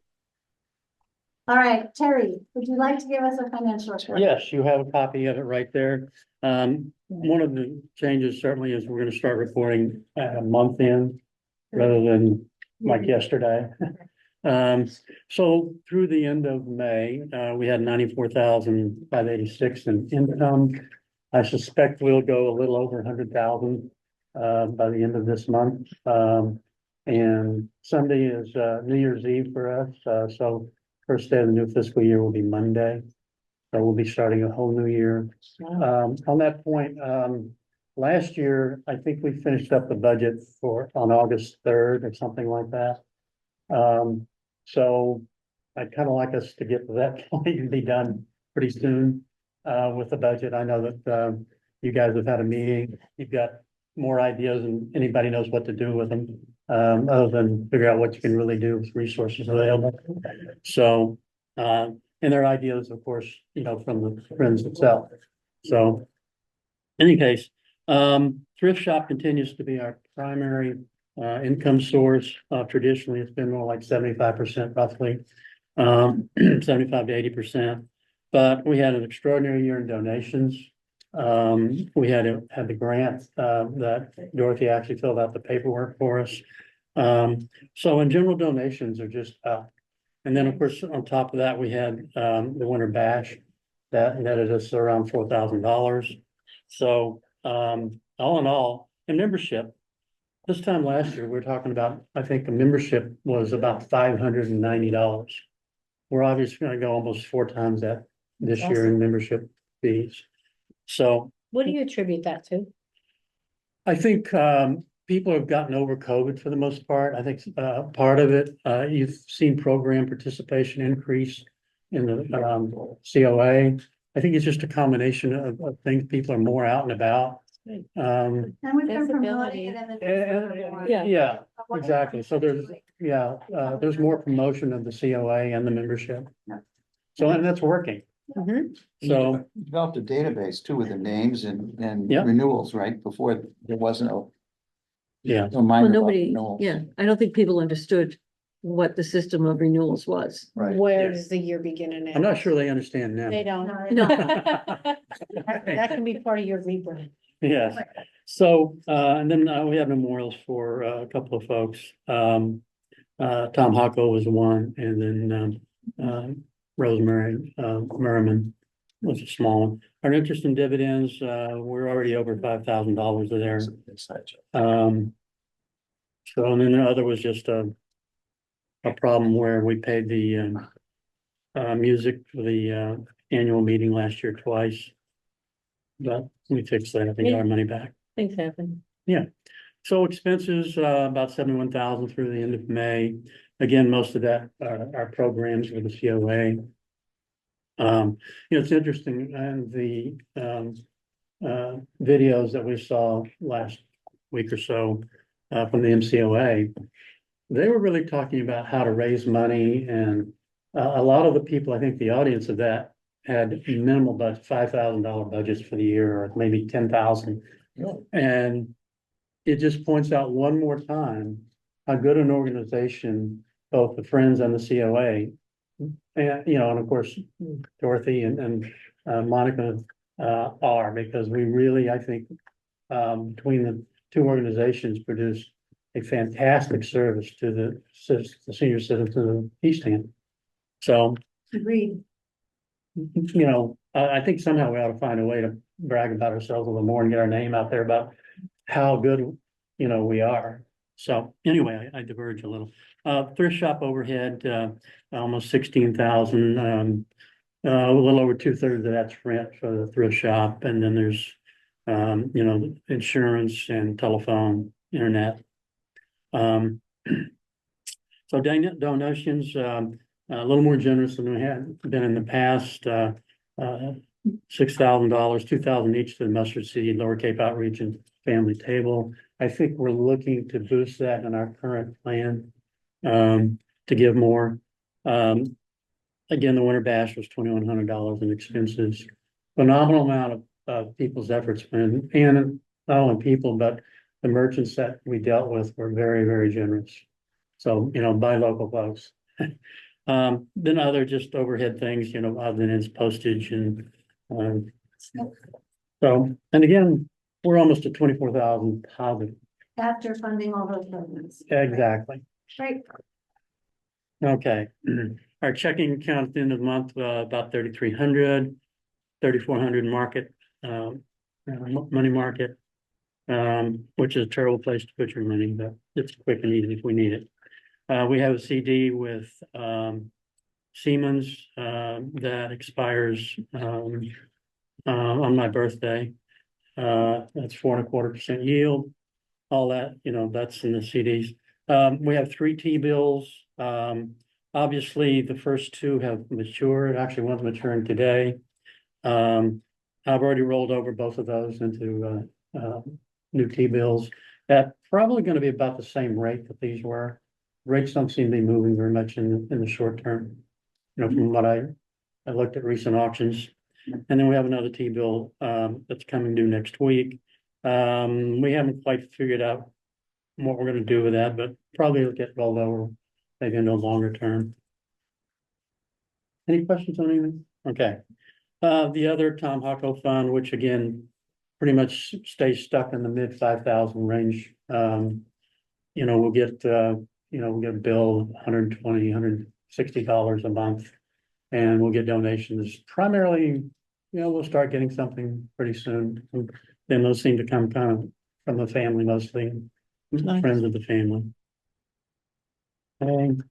all right, Terry, would you like to give us a financial report? yes, you have a copy of it right there. One of the changes certainly is we're gonna start reporting at a month in rather than like yesterday. So through the end of May, we had 94,586 in income. I suspect we'll go a little over 100,000 by the end of this month. And Sunday is New Year's Eve for us, so first day of the new fiscal year will be Monday. So we'll be starting a whole new year. On that point, last year, I think we finished up the budget on August 3rd or something like that. So I'd kind of like us to get to that point and be done pretty soon, with the budget. I know that, you guys have had a meeting, you've got more ideas and anybody knows what to do with them, other than figure out what you can really do with resources available. So, and their ideas, of course, from the Friends itself. So, any case, thrift shop continues to be our primary income source. Traditionally, it's been more like 75% roughly, 75 to 80%. But we had an extraordinary year in donations. We had the grant that Dorothy actually filled out the paperwork for us. So in general, donations are just up. And then, of course, on top of that, we had the Winter Bash that netted us around $4,000. So all in all, in membership, this time last year, we were talking about, I think the membership was about $590. We're obviously going to go almost 4 times that this year in membership fees. So What do you attribute that to? I think people have gotten over COVID for the most part. I think part of it, you've seen program participation increase in the COA. I think it's just a combination of things. People are more out and about. And we've been promoting it in the. Yeah, exactly. So there's more promotion of the COA and the membership. So, and that's working. So, Developed a database too with the names and Yeah. renewals, right? Before there wasn't a. yeah, a minor Well, about nobody, renewals. yeah, I don't think people understood what the system of renewals was. Right. Where does the year begin and end? I'm not sure they understand now. They don't. No. That can be part of your rebrand. Yes, so, and then we have memorials for a couple of folks. Tom Hocko was one, and then Rosemary Merriman was a small one. Our interest in dividends, we're already over $5,000 there. So, and then the other was just a problem where we paid the music for the annual meeting last year twice. But we fixed that, I think, got our money back. Things happen. So expenses, about 71,000 through the end of May. Again, most of that are programs with the COA. It's interesting, and the videos that we saw last week or so from the MCOA, they were really talking about how to raise money, and a lot of the people, I think the audience of that had minimal budget, $5,000 budgets for the year, or maybe 10,000. And it just points out one more time how good an organization both the Friends and the COA, and and of course Dorothy and Monica are, because we really, I think, between the two organizations, produce a fantastic service to the senior citizens of Eastham. So, Agreed. I think somehow we ought to find a way to brag about ourselves a little more and get our name out there about how good, we are. So anyway, I diverge a little. Thrift shop overhead, almost 16,000. A little over 2/3 of that's rent for the thrift shop, and then there's, insurance and telephone, internet. So donations, a little more generous than we had been in the past. $6,000, 2,000 each to the Mustard Seed, Lower Cape Outreach, and Family Table. I think we're looking to boost that in our current plan, to give more. Again, the Winter Bash was $2,100 in expenses. Phenomenal amount of people's efforts, and not only people, but the merchants that we dealt with were very, very generous. So, buy local folks. Then other just overhead things, other than its postage and, so, and again, we're almost at 24,000 positive. After funding all those programs. Exactly. Right. Okay. Our checking account at the end of the month, about 3,300, 3,400 market, money market, which is a terrible place to put your money, but it's quick and easy if we need it. We have a CD with Siemens that expires on my birthday. That's 4.25% yield. All that, that's in the CDs. We have 3 T-bills. Obviously, the first two have matured, actually one's maturing today. I've already rolled over both of those into new T-bills. At probably gonna be about the same rate that these were. Rates don't seem to be moving very much in the short term. You know, from what I looked at recent auctions. And then we have another T-bill that's coming due next week. We haven't quite figured out what we're gonna do with that, but probably it'll get rolled over, maybe in a longer term. Any questions on anything? Okay. The other Tom Hucko fund, which again, pretty much stays stuck in the mid 5,000 range. You know, we'll get a bill $120, $160 a month. And we'll get donations primarily, we'll start getting something pretty soon. And then those seem to come kind of from the family mostly, Nice. friends of the family. And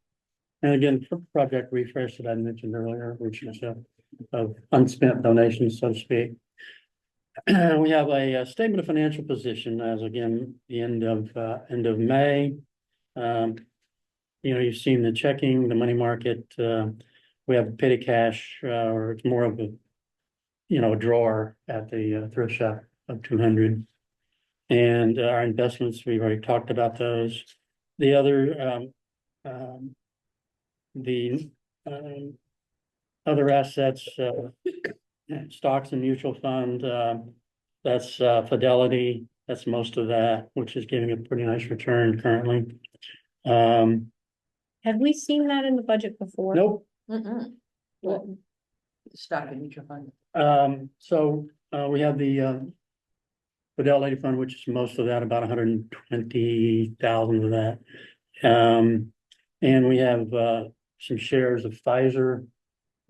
again, for Project Refresh that I mentioned earlier, which is of unspent donations, so to speak. We have a statement of financial position as again, the end of May. You've seen the checking, the money market, we have a petty cash, or it's more of a, a drawer at the thrift shop of 200. And our investments, we've already talked about those. The other, other assets, stocks and mutual fund, that's Fidelity. That's most of that, which is giving a pretty nice return currently. Have we seen that in the budget before? Nope. Stock and mutual fund. We have the Fidelity Fund, which is most of that, about 120,000 of that. And we have some shares of Pfizer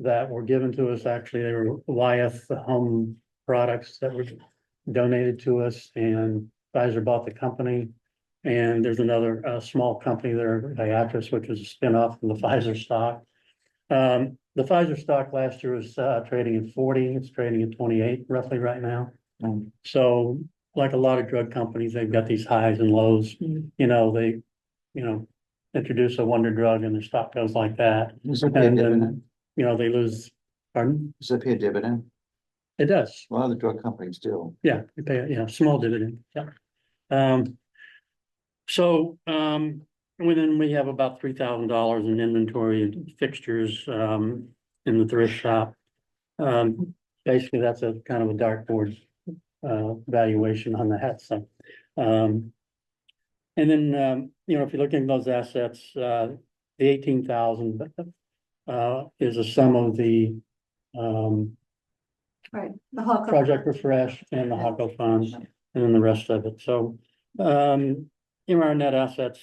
that were given to us. Actually, they were Wyeth Home products that were donated to us, and Pfizer bought the company. And there's another small company there, Viatris, which was a spinoff from the Pfizer stock. The Pfizer stock last year was trading at 40. It's trading at 28 roughly right now. So like a lot of drug companies, they've got these highs and lows. They introduce a wonder drug and their stock goes like that. Does it pay a And dividend? then, they lose. Pardon? Does it pay a dividend? It does. A lot of the drug companies do. Yeah, they pay a small dividend. Yeah. Then we have about $3,000 in inventory and fixtures in the thrift shop. Basically, that's a kind of a dartboard valuation on that. So, and then if you're looking at those assets, the 18,000 is a sum of the Right, the Hucko. Project Refresh and the Hucko funds, and then the rest of it. So, our net assets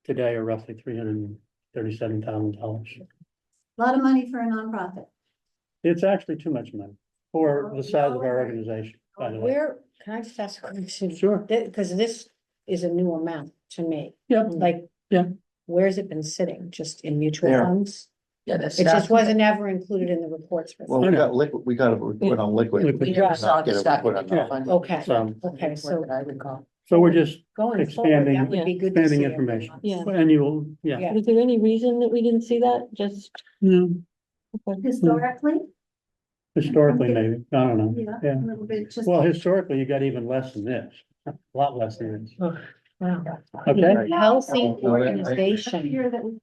today are roughly $337,000. A lot of money for a nonprofit. It's actually too much money for the size of our organization, by the way. Can I just ask a question? Sure. Because this is a new amount to me. Yep. Like, Yeah. where's it been sitting? Just in mutual There. funds? Yeah, that's. It just wasn't ever included in the reports. Well, we got liquid, we got a report on liquid. Liquid. We We did never not saw the get a stock report and on mutual that. fund. Okay, So, so That I recall. so we're just going forward, expanding- that would be good to expanding see every information. month. Yeah. and you will, yeah. Yeah. Was there any reason that we didn't see that? Just. No, Historically, historically, maybe. I don't know. yeah, Yeah. a little bit, just. Well, historically, you got even less than this, a lot less than this. Wow. Okay. Healthy No, I- organization. Here that we would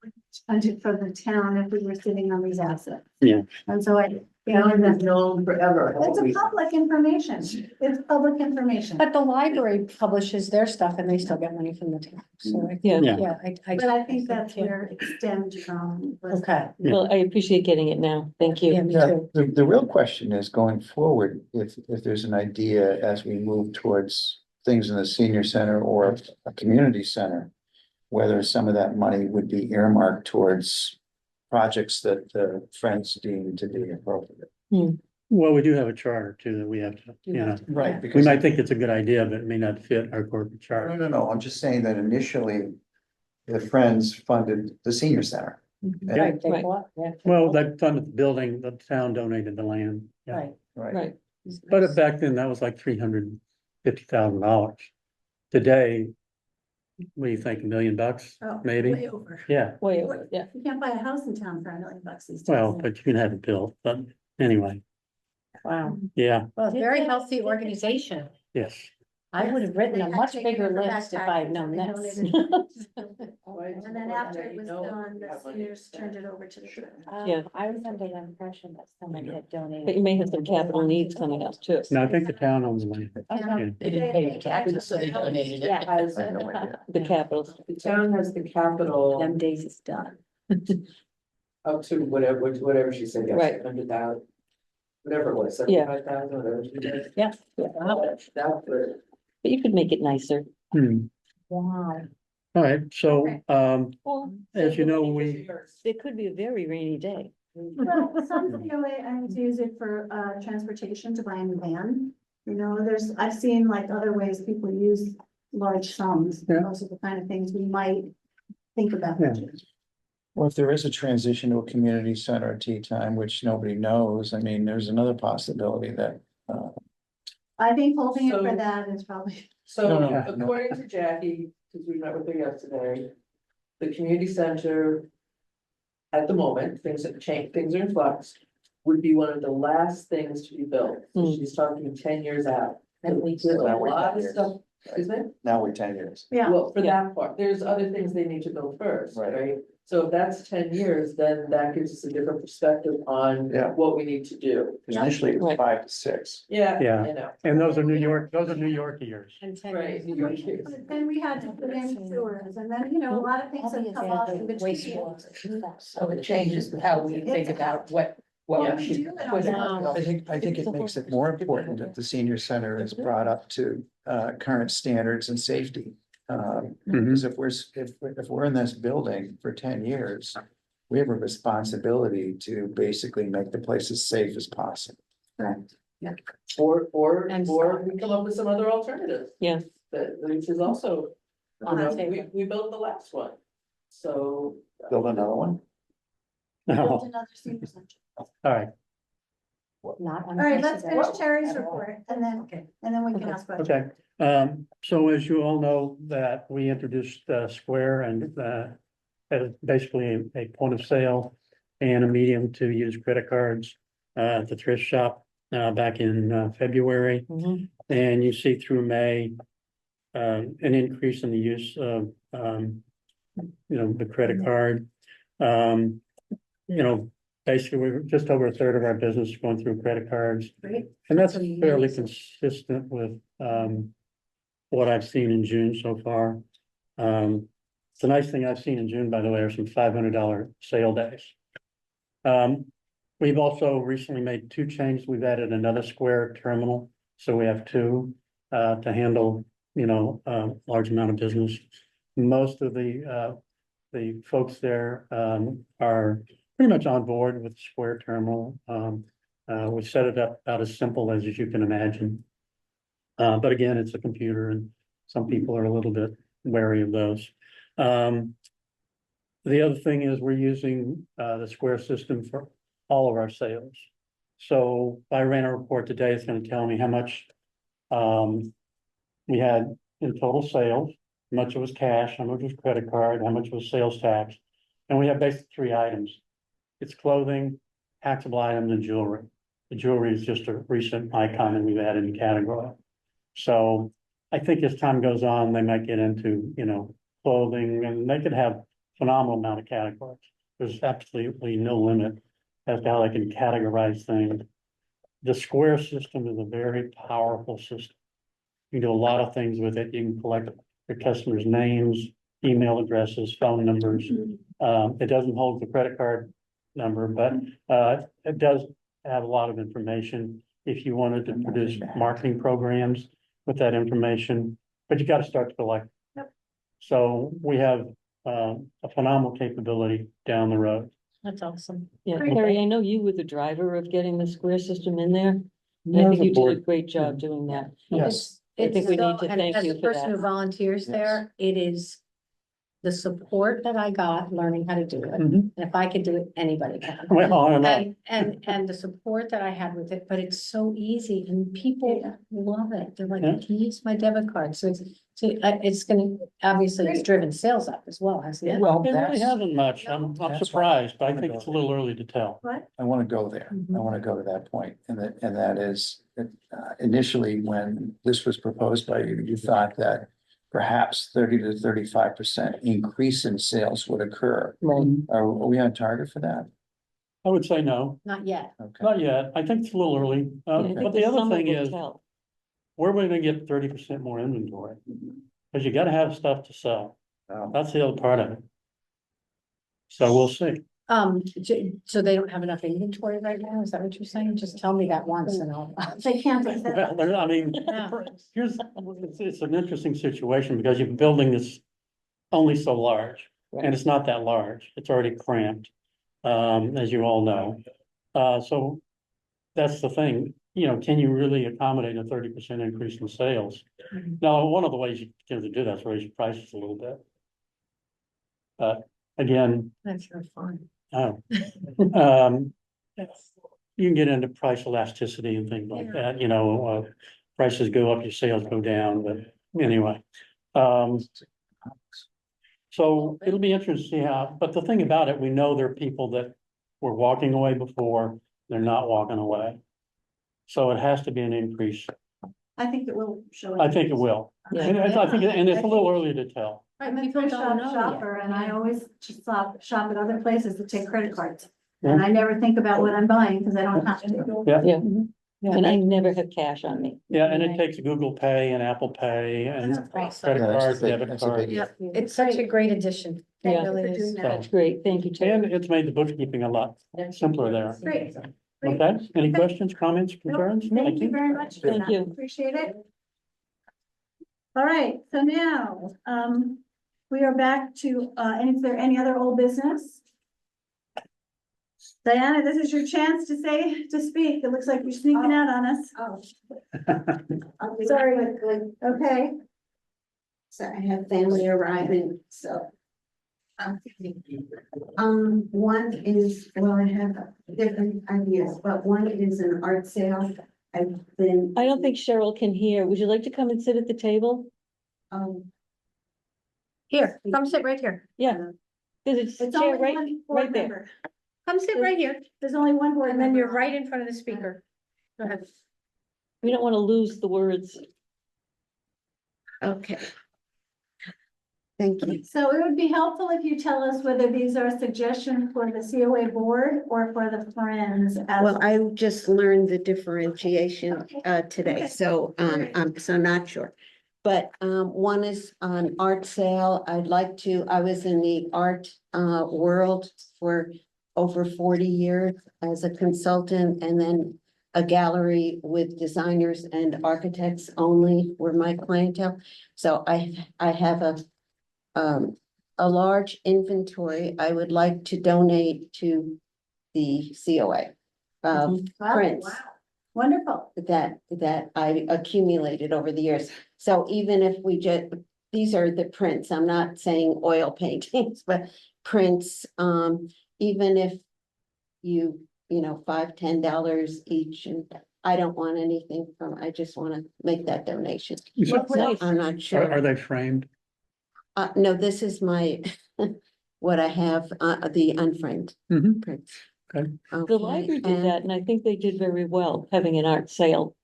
budget for the town if we were sitting on these assets. Yeah. And so I. Known forever. It's a public information. It's public information. But the library publishes their stuff and they still get money from the town. So I, Yeah. Yeah. But I think that's where it stemmed from. was- Okay. Well, I appreciate getting it now. Thank you. Yeah, me Yeah, too. the real question is going forward, if there's an idea as we move towards things in the senior center or a community center, whether some of that money would be earmarked towards projects that the Friends deem to be appropriate. Well, we do have a charter too that we have to, Right. we might think it's a good idea, but it may not fit our corporate charter. No, I'm just saying that initially the Friends funded the senior center. Right, they Right. bought, yeah. Well, that funded the building, the town donated the land. Yeah. Right. Right. But back then that was like $350,000. Today, what do you think, $1 million, Oh, maybe? way over. Yeah, Way over, yeah. You can't buy a house in town for $1 million these days. well, but you can have it built, but anyway, Wow, yeah, Well, a very healthy organization. yes. I would have written a They had much taken bigger over list if backpacks I had known and they this. donated. Why is And then it after important it was that you know done, the how much seniors it's turned spent? it over to the church. Yeah. I remember the impression that somebody had donated. But you may have some capital needs coming up too. No, I think the town owns the land. Okay. They didn't pay the taxes, so they donated it. Yeah. Has, I have no idea. The capitals. the town has the capital Them days is done. up to whatever she said, yes, Right. 100,000. Whatever it was, Yeah. 75,000, whatever she did. Yeah. That would. But you could make it nicer. Wow. All right, so, Okay. Well, as you know, we, it could be a very rainy day. Well, some COA, I need to use it for transportation to buy a new van. You know, I've seen like other ways people use large sums. Yeah. Those are the kind of things we might think about. Yeah. Well, if there is a transition to a community center at tea time, which nobody knows, I mean, there's another possibility that, I think holding it for So- that is probably. So No, no, no. according to Jackie, because we met with her yesterday, the community center. At the moment, things have changed, things are in flux, would be one of the last things to be built. So Hmm. she's talking 10 years out. At least. There's a Now we're lot 10 of years. stuff, excuse me? now we're 10 years. Yeah, Well, for Yeah. that part, there's other things they need to build first, Right. right? So if that's 10 years, then that gives us a different perspective on Yeah. what we need to do. Because initially it was Right. 5 to 6. Yeah, Yeah. I know. and those are New York years. And 10 Right. years. New York years. but then we had to put in sewers and then, you know, a lot of things have come off in between. So it changes how we think about what Well, we we should do it put on- out. I think it makes it more important that the senior center is brought up to current standards and safety. Because if we're in this building for 10 years, we have a responsibility to basically make the place as safe as possible. Correct. Or And we come up with some other alternatives. Yeah. That, which is also, you On the know, table. we built the last one, so. Build another one. Build Oh, another senior center. all right, Not. All right, let's finish Terry's report and then we can ask questions. okay. So as you all know, that we introduced Square and as basically a point of sale and a medium to use credit cards at the thrift shop back in February. Mhm. And you see through May, an increase in the use of, the credit card. Basically, we're just over a third of our business going through credit cards. Great. And that's That's fairly amazing. consistent with, what I've seen in June so far. The nice thing I've seen in June, by the way, are some $500 sale days. We've also recently made 2 changes. We've added another Square terminal, so we have 2 to handle, large amount of business. Most of the folks there are pretty much on board with the Square terminal. We set it up about as simple as you can imagine. But again, it's a computer and some people are a little bit wary of those. The other thing is we're using the Square system for all of our sales. So I ran a report today, it's gonna tell me how much we had in total sales, how much it was cash, how much was credit card, how much was sales tax. And we have basically 3 items. It's clothing, taxable items, and jewelry. The jewelry is just a recent icon that we've added in the category. So I think as time goes on, they might get into, clothing, and they could have phenomenal amount of categories. There's absolutely no limit as to how they can categorize things. The Square system is a very powerful system. You can do a lot of things with it. You can collect your customers' names, email addresses, phone numbers. It doesn't hold the credit card number, but it does have a lot of information if you wanted to produce marketing programs with that information, but you got to start to collect. Yep. So we have a phenomenal capability down the road. That's awesome. Yeah, Great. Terry, I know you were the driver of getting the Square system in there. And I think you did a great job doing that. Yes, I think we need to And thank as you a for person that. who volunteers there, it is the support that I got learning how to do it. Mhm. And if I could do it, anybody can. Well, I don't know. And the support that I had with it, but it's so easy and people love it. They're like, Yeah. I can use my debit card. So it's So it's gonna, obviously it's driven sales up as well, hasn't it? Well, It really that's, hasn't much. I'm That's surprised, but I why- think it's a little early to tell. What? I want to go there. I Mhm. want to go to that point. And that is, initially, when this was proposed by you, you thought that perhaps 30 to 35% increase in sales would occur. Right. Are we on target for that? I would say no, Not yet. Okay. not yet. I think it's a little early. Yeah, I think But the other summer thing will is, tell. where are we gonna get 30% more inventory? Because you gotta have stuff to sell. Um, That's the other part of it. So we'll see. So they don't have enough inventory right now? Is that what you're saying? Just tell me that once and I'll. They can't accept Well, I mean, Yeah. it's an interesting situation because you're building this only so large, and it's not that large. It's already cramped, as you all know. So that's the thing, you know, can you really accommodate a 30% increase in sales? Mhm. Now, one of the ways you can do that is raise your prices a little bit. But again, That's no fun. um, um, you can get into price elasticity and things like Yeah. that, you know, prices go up, your sales go down, but anyway. So it'll be interesting to see how, but the thing about it, we know there are people that were walking away before, they're not walking away. So it has to be an increase. I think it will show. I think it will. Yeah. And I think, and it's a little early to tell. I'm a People thrift don't know shop yet. shopper and I always just shop at other places that take credit cards. Yeah. And I never think about what I'm buying because I don't have to. Yeah. Yeah, Yeah. and I never have cash on me. Yeah, and it takes Google Pay and Apple Pay and Right. credit Yeah, that's cards, the big- debit that's a big- cards. Yep, it's such a great addition. It Thank you really for is. doing that. That's great. Thank you, Terry. And it's made the bookkeeping a lot simpler there. Great. Great. Okay, any Okay. questions, comments, Nope, concerns? Thank you very much. for Thank that. you. Appreciate it. All right, so now, we are back to, and is there any other old business? Diana, this is your chance to speak. It looks like you're sneaking out on us. Oh. Sorry. Okay, So I have family arriving, so. One is, well, I have different ideas, but one is an art sale. I've been, I don't think Cheryl can hear. Would you like to come and sit at the table? Here, come sit right here. Yeah. Cause it's it's chair only right, one board right there. member. Come sit right here. There's only one board And then member. you're right in front of the speaker. Go ahead. We don't want to lose the words. okay. Thank you. So it would be helpful if you tell us whether these are suggestions for the COA board or for the Friends. Well, I just learned the differentiation today, so I'm so not sure. But one is an art sale. I was in the art world for over 40 years as a consultant, and then a gallery with designers and architects only were my clientele. So I have a large inventory I would like to donate to the COA of Wow, prints wow. Wonderful. that I accumulated over the years. So even if we these are the prints, I'm not saying oil paintings, but prints, even if you know, $5, $10 each, and I don't want anything I just want to make that donation. I'm not sure. Are they framed? No, this is my, what I have, the unframed Mhm. prints. Okay. The Okay, library did and- that, and I think they did very well, having an art sale.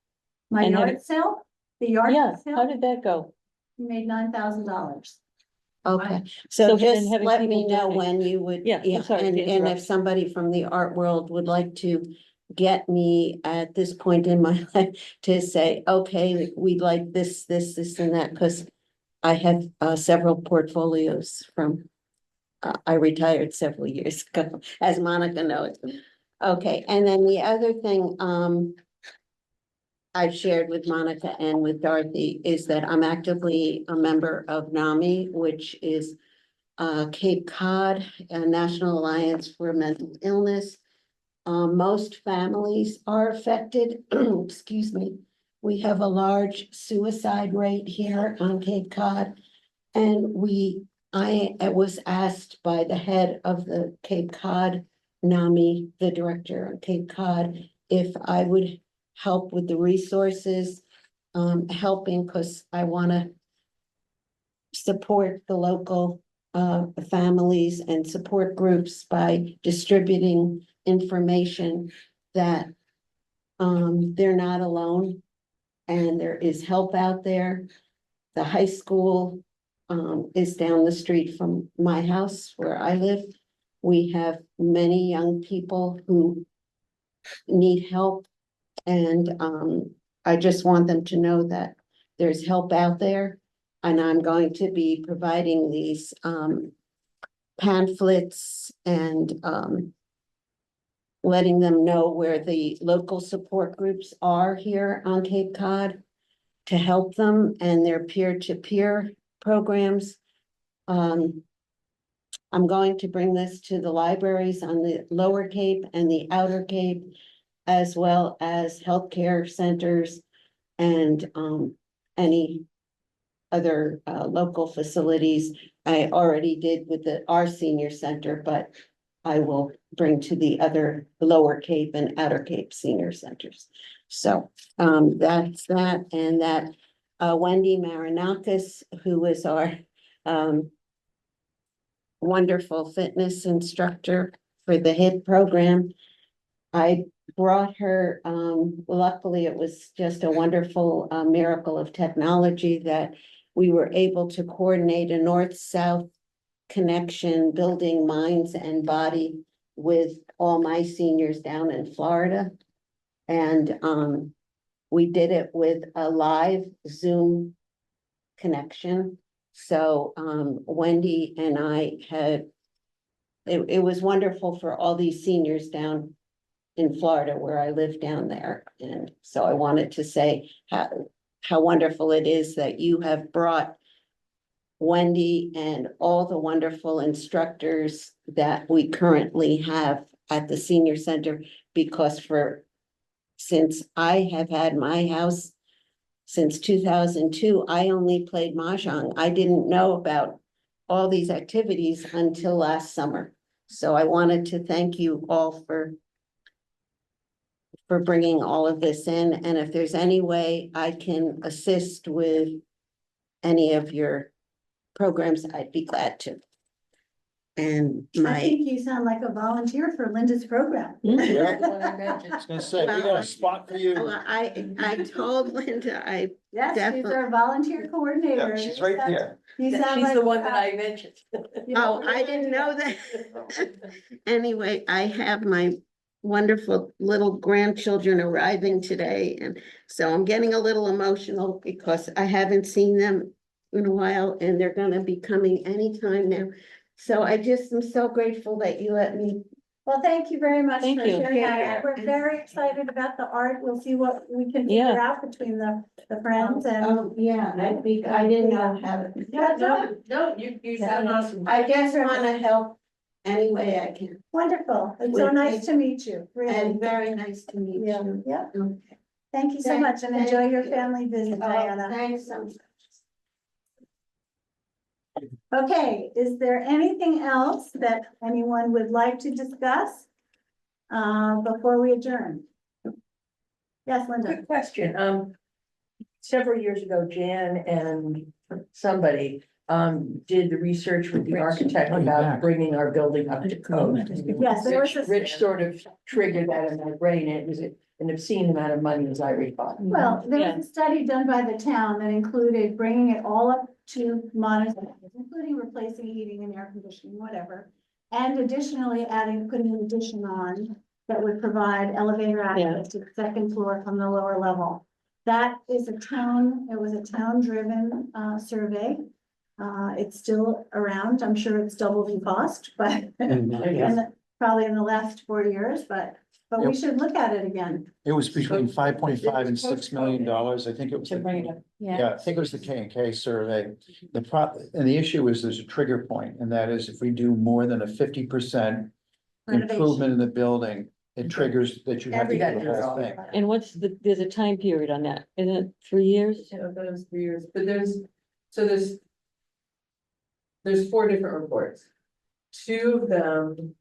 My And have yard sale, the yard Yeah, how sale, did that go? made $9,000. Okay, So so then just having let me people know donate. when you would. Yeah, I'm sorry to And interrupt. if somebody from the art world would like to get me at this point in my life to say, okay, we'd like this, and that, because I have several portfolios from, I retired several years ago, as Monica knows. Okay, and then the other thing, I've shared with Monica and with Dorothy is that I'm actively a member of NAMI, which is Cape Cod, a National Alliance for Mental Illness. Most families are affected, excuse me. We have a large suicide rate here on Cape Cod. And I was asked by the head of the Cape Cod NAMI, the director of Cape Cod, if I would help with the resources, helping, because I want to support the local families and support groups by distributing information that they're not alone and there is help out there. The high school is down the street from my house where I live. We have many young people who need help. And I just want them to know that there's help out there. And I'm going to be providing these pamphlets and letting them know where the local support groups are here on Cape Cod to help them and their peer-to-peer programs. I'm going to bring this to the libraries on the Lower Cape and the Outer Cape, as well as healthcare centers and any other local facilities. I already did with our senior center, but I will bring to the other Lower Cape and Outer Cape senior centers. So that's that, and that Wendy Marinakis, who was our wonderful fitness instructor for the HIT program. I brought her, luckily it was just a wonderful miracle of technology that we were able to coordinate a north-south connection, building minds and body with all my seniors down in Florida. And we did it with a live Zoom connection. So Wendy and I had, it was wonderful for all these seniors down in Florida where I live down there. And so I wanted to say how wonderful it is that you have brought Wendy and all the wonderful instructors that we currently have at the senior center, because since I have had my house since 2002, I only played mahjong. I didn't know about all these activities until last summer. So I wanted to thank you all for bringing all of this in. And if there's any way I can assist with any of your programs, I'd be glad to. And I think you sound like a volunteer for Linda's program. I was gonna say, we got a spot for you. Well, I told Linda, Yes, she's Definitely. our volunteer coordinator. Yeah, she's right here. You sound She's like the one that I mentioned. oh, I didn't know that. Anyway, I have my wonderful little grandchildren arriving today, and so I'm getting a little emotional because I haven't seen them in a while, and they're gonna be coming anytime now. So I just am so grateful that you let me. Well, thank you very much for Thank you. sharing that. Yeah. We're very excited about the art. We'll see what we can Yeah. figure out between the friends and. Oh, yeah, I didn't know how to. No, you sound awesome. I just wanna help any way I can, Wonderful. It's so nice to meet you, really. and very nice to meet Yeah, you. yeah. Okay. Thank you so Thank- much and thank enjoy your you. family visit, Diana. Thanks so much. Okay, is there anything else that anyone would like to discuss before we adjourn? Yes, Linda. Quick question, several years ago, Jan and somebody, did the research with the architect about bringing our building up to code. Yes, there was a- Rich sort of triggered that in my brain, it was an obscene amount of money, as I recall. Well, there was a study done by the town that included bringing it all up to modern standards, including replacing heating and air conditioning, whatever. And additionally putting an addition on that would provide elevator access to the second floor from the lower level. That is it was a town-driven survey. It's still around. I'm sure it's doubled in cost, but probably in the last 4 years, but we should look at it again. It was between $5.5 and $6 million. I think it was. To bring it up, Yeah, I think it was the K&K survey. And the issue is there's a trigger point, and that is if we do more than a 50% improvement in the building, it triggers that you have to do the whole thing. And there's a time period on that, isn't it 3 years? Yeah, that was 3 years, but there's 4 different reports. 2 of them,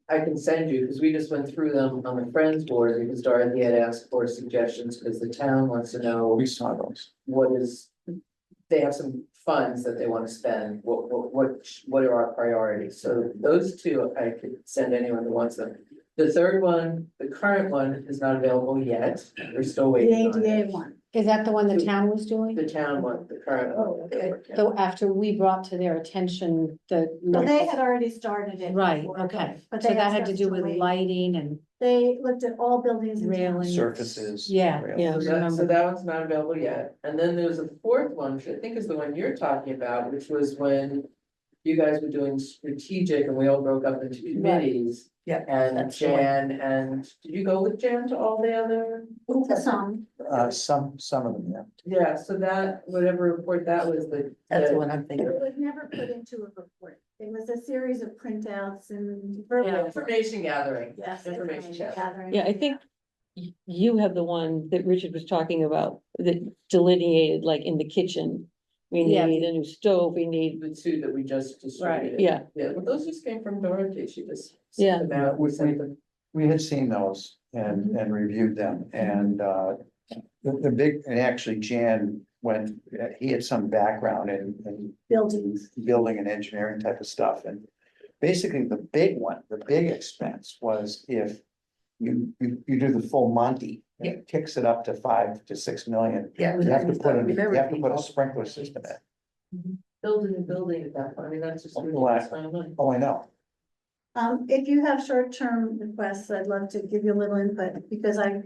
I can send you, because we just went through them on the Friends board, because Dorothy had asked for suggestions, because the town wants to know We saw those. what is they have some funds that they want to spend, what are our priorities? So those two, I could send anyone who wants them. The third one, the current one is not available yet, we're still The waiting on ADA it. one. Is that the one the town was doing? The town one, the current one. Oh, okay. So after we brought to their attention the. Well, they had already started it. Right, before, okay. But So they that had asked to us do with wait. lighting and They looked at all buildings in town. railing. Surfaces. Yeah. rails. Yeah. So remember. that one's not available yet, and then there's a fourth one, which I think is the one you're talking about, which was when. You guys were doing strategic and we all broke up into committees. Yeah, And that's the one. Jan, and did you go with Jan to all the other? Some. Some of them, yeah. Yeah, so that, whatever report that was, That's the one I'm It thinking of. was never put into a report. It was a series of printouts and. Yeah, information gathering. Yes. Information gathering. Yeah, I think you have the one that Richard was talking about that delineated like in the kitchen. We Yeah. need a new stove, we need, The two that we just distributed. yeah, Yeah, well, those just came from Dorothy, she just. Yeah. sent them out, we sent them. We had seen those and reviewed them and the big, and actually Jan went, he had some background in Buildings. building and engineering type of stuff. And basically the big one, the big expense was if you do the full Monty, it kicks it up to 5 to 6 million. Yeah. You have to put a, you Remember have to put a people- sprinkler system in. Building and building at that point, I mean, that's just. Oh, I know. If you have short-term requests, I'd love to give you a little input because I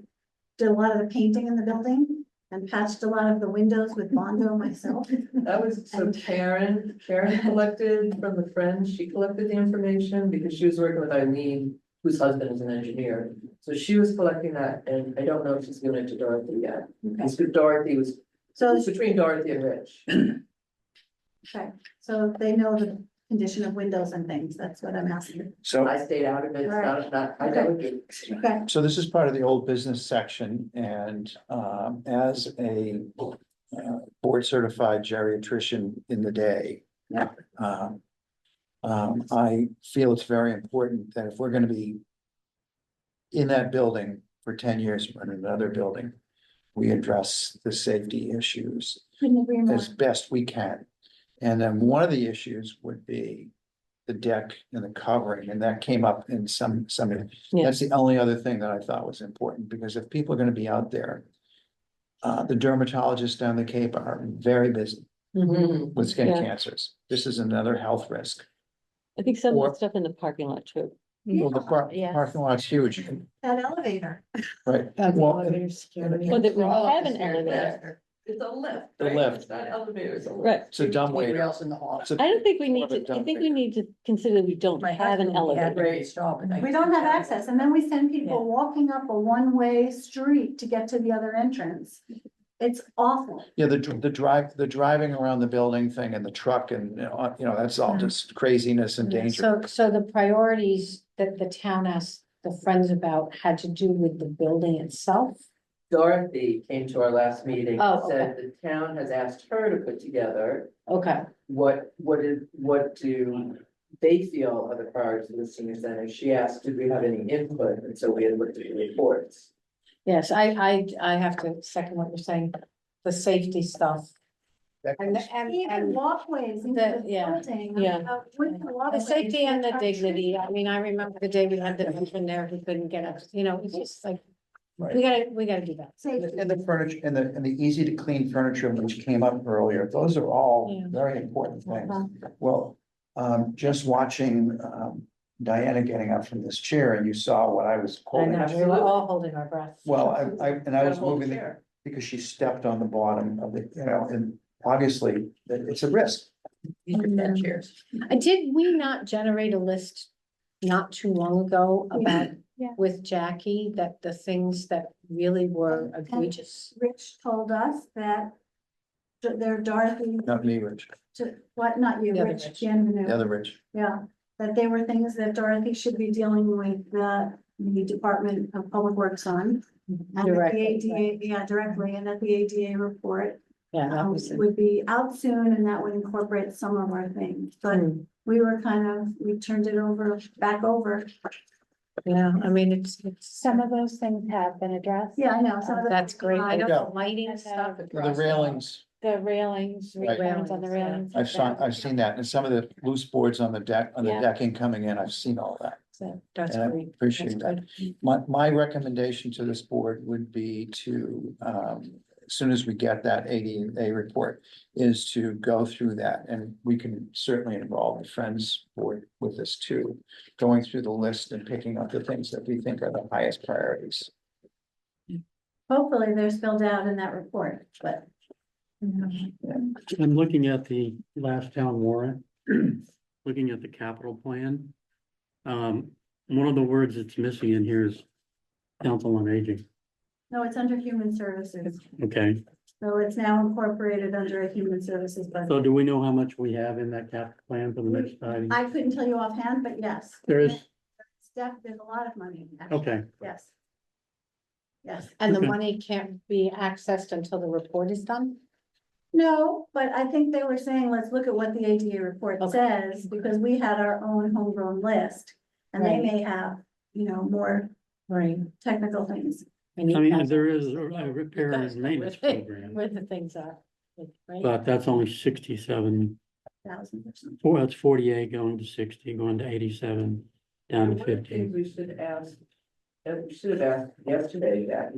did a lot of the painting in the building and patched a lot of the windows with Bondo myself. That was, so And- Karen collected from the Friends, she collected the information because she was working with Eileen, whose husband is an engineer. So she was collecting that, and I don't know if she's given it to Dorothy yet. It's good, Dorothy was, So, it's between Dorothy and Rich. okay, so they know the condition of windows and things. That's what I'm asking. So. I stayed out of it, it's not, I know it. Okay. So this is part of the old business section and as a board certified geriatrician in the day. Yeah. I feel it's very important that if we're gonna be in that building for 10 years, or in another building, we address the safety issues Couldn't agree more. as best we can. And then one of the issues would be the deck and the covering, and that came up in some, Yeah. that's the only other thing that I thought was important, because if people are gonna be out there. The dermatologists down the Cape are very busy with skin Yeah. cancers. This is another health risk. I think some of Or- the stuff in the parking lot too. Well, the Yes. parking lot's huge, That elevator. right? That's Well, elevator security. Well, that we We're all have up an the stairs elevator. there. It's a lift. The right? lift. It's not elevator, it's a lift. Right. It's a dumbwaiter. Else in the hall. It's a- I don't think we need More of a to, I dump think we need to consider we don't My have an husband had elevator. great job, but I We just- don't have access, and then we send people Yeah. walking up a one-way street to get to the other entrance. It's awful. Yeah, the driving around the building thing and the truck and, that's all just craziness and danger. So the priorities that the town asked the Friends about had to do with the building itself? Dorothy came to our last meeting Oh, and said the town has asked her to put together Okay, what do they feel are the priorities of the senior center? She asked, did we have any input? And so we had looked at the reports. yes, I have to second what you're saying, the safety stuff. Even walkways into The- the yeah. building. Yeah. The safety and the dignity, I mean, I remember the day we had the veteran there who couldn't get up, it's just like, Right. we gotta do that. Safety. And the furniture and the easy to clean furniture, which came up earlier, those are all Yeah. very important things. Uh-huh. Well, just watching Diana getting up from this chair and you saw what I was I holding. know, we were all holding our breath. Well, I was Gotta hold moving the the, chair. because she stepped on the bottom of the, and obviously it's a risk. These are bad chairs. Did we not generate a list not too long ago about, Yeah. with Jackie, that the things that really were egregious? Rich told us that they're Dorothy, Not me, Rich, what, not you, The other Rich, Rich. Jan the Manu. other Rich. Yeah, that they were things that Dorothy should be dealing with the Department of Public Works on. And that the Directly, ADA, yeah, directly, and that the ADA report Yeah, that was. would be out soon and that would incorporate some of our things. But we were we turned it back over. Yeah, I mean, it's. Some of those things have been addressed. Yeah, I know. some of the- That's great. I know Yeah. the lighting stuff. The railings, the railings, Right. railings on the railings. I've seen that, and some of the loose boards on the deck, on the Yeah. decking coming in, I've seen all that. So, That's And I great. appreciate That's that. good. My recommendation to this board would be to, as soon as we get that ADA report, is to go through that, and we can certainly involve the Friends Board with this too. Going through the list and picking up the things that we think are the highest priorities. Hopefully they're spelled out in that report, but. I'm looking at the last town warrant, looking at the capital plan. One of the words that's missing in here is council on aging. No, it's under human services, Okay, so it's now incorporated under a human services so budget. do we know how much we have in that capital plan for the next item? I couldn't tell you offhand, but yes. There is, There's a lot of money. actually. okay, Yes. Yes. And the Okay. money can't be accessed until the report is done? No, but I think they were saying, let's look at what the ADA report Okay. says, because we had our own homegrown list. And they Right. may have, more Right. technical things. I mean, there is a repair and maintenance program, Where the things are, right? but that's only 67. 1,000 or something. Well, that's 48 going to 60, going to 87, down to One of the 50. things we should ask, and we should have asked yesterday, that,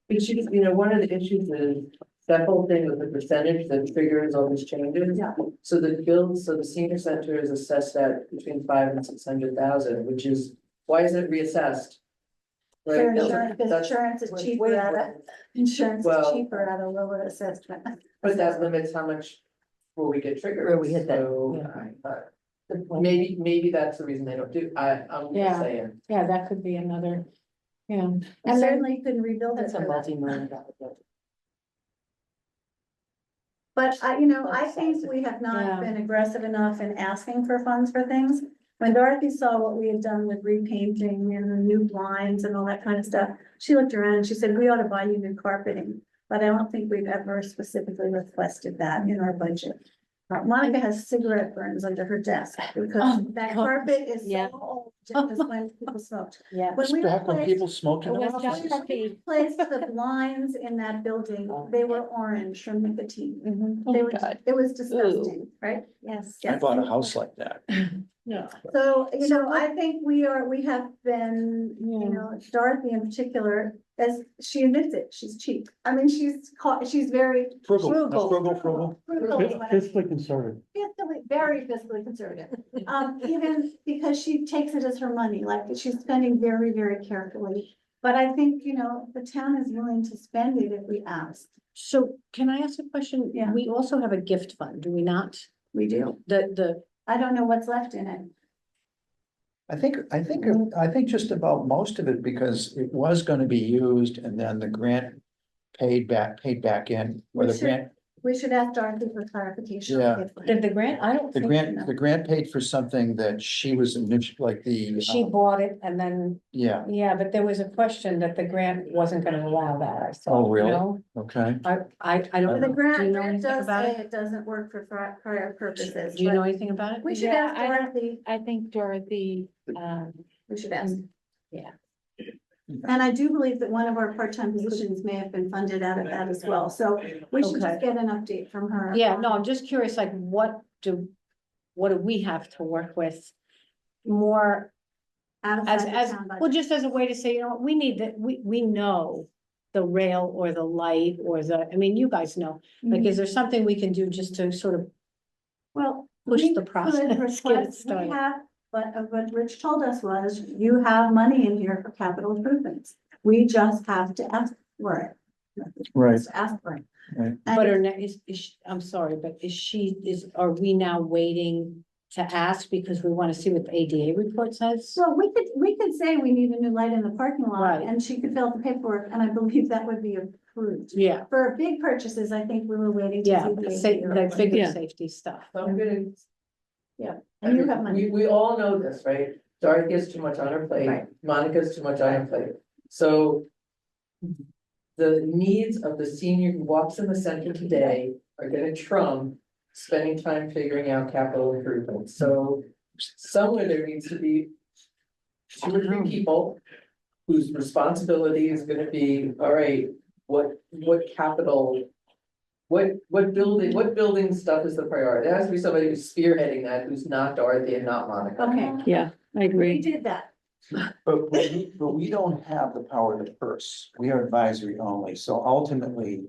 which is, one of the issues is that whole thing with the percentage that triggers all these changes. Yeah. So the senior center is assessed at between 500,000 and 600,000, which is, why is it reassessed? For Right, insurance, because that's- insurance is that's cheaper way at more. insurance is Well- cheaper at a lower assessment. But that limits how much will we get triggered. Where we hit that, So, yeah. maybe that's the reason they don't do, I'm Yeah. just saying. Yeah, that could be another, yeah. And And then, certainly you couldn't rebuild it That's a for that. multi-million dollar budget. But I think we have Yeah. not been aggressive enough in asking for funds for things. When Dorothy saw what we had done with repainting and the new blinds and all that kind of stuff, she looked around and she said, we ought to buy you new carpeting. But I don't think we've ever specifically requested that in our budget. Monica has cigarette burns under her desk because Oh, that God. carpet is Yeah. so old, just when people smoked. Yeah. When we Back when replaced- people smoked in It their was offices. just- when we replaced the blinds in that building, they were orange from nicotine. Mhm. They Oh, were, God. it was disgusting, right? Yes. I bought a house like that. yeah. So, I think we have been, Dorothy in particular, as she admits it, she's cheap. I mean, she's very Frugal, Frugal. frugal. frugal, is what I mean. Fiscally conservative. Very fiscally conservative. Even because she takes it as her money, like she's spending very, very carefully. But I think, the town is willing to spend it if we ask. So can I ask a question? Yeah. We also have a gift fund, do we not? We do. The, I don't know what's left in it. I think just about most of it, because it was gonna be used and then the grant paid back in, or the We should- grant, We should ask Dorothy for clarification. Yeah. did the grant, I don't the think. grant paid for something that she was initially, like the. She bought it and then, Yeah, yeah, but there was a question that the grant wasn't gonna allow that, I saw. Oh, really? No? okay. I don't The know. Do grant, you know grant anything does about say it? it doesn't work for prior purposes. Do you but know anything about it? We should Yeah, ask I don't- Dorothy, I think Dorothy, we should ask. yeah. And I do believe that one of our part-time positions may have been funded out of that as well, so we should just Okay. get an update from her. Yeah, no, I'm just curious, like, what do we have to work with? More Outside the as, town budget. well, just as a way to say, we need that, we know the rail or the light or you guys know, like, is there something we can do just to sort of Well. push we the could process, get it request- we started? have- But what Rich told us was, you have money in here for capital improvements. We just have to ask for it. Right. Just ask for it. Right. And But I'm sorry, but are we now waiting to ask because we want to see what the ADA report says? So we could say we need a new light in the parking lot, Right. and she could fill out the paperwork, and I believe that would be approved. Yeah, For big purchases, I think we were waiting to yeah, see the ADA like report. bigger Yeah. safety stuff. So I'm gonna. And you have money. We all know this, right? Dorothy has too much on her plate, Right. Monica's too much on her plate, so. The needs of the senior who walks in the center today are gonna trump spending time figuring out capital improvements, so. Somewhere there needs to be two or three people whose responsibility is gonna be, all right, what capital what building stuff is the priority? It has to be somebody who's spearheading that, who's not Dorothy and not Monica. Okay, Yeah, I we agree. did that. But we don't have the power to purse. We are advisory only, so ultimately.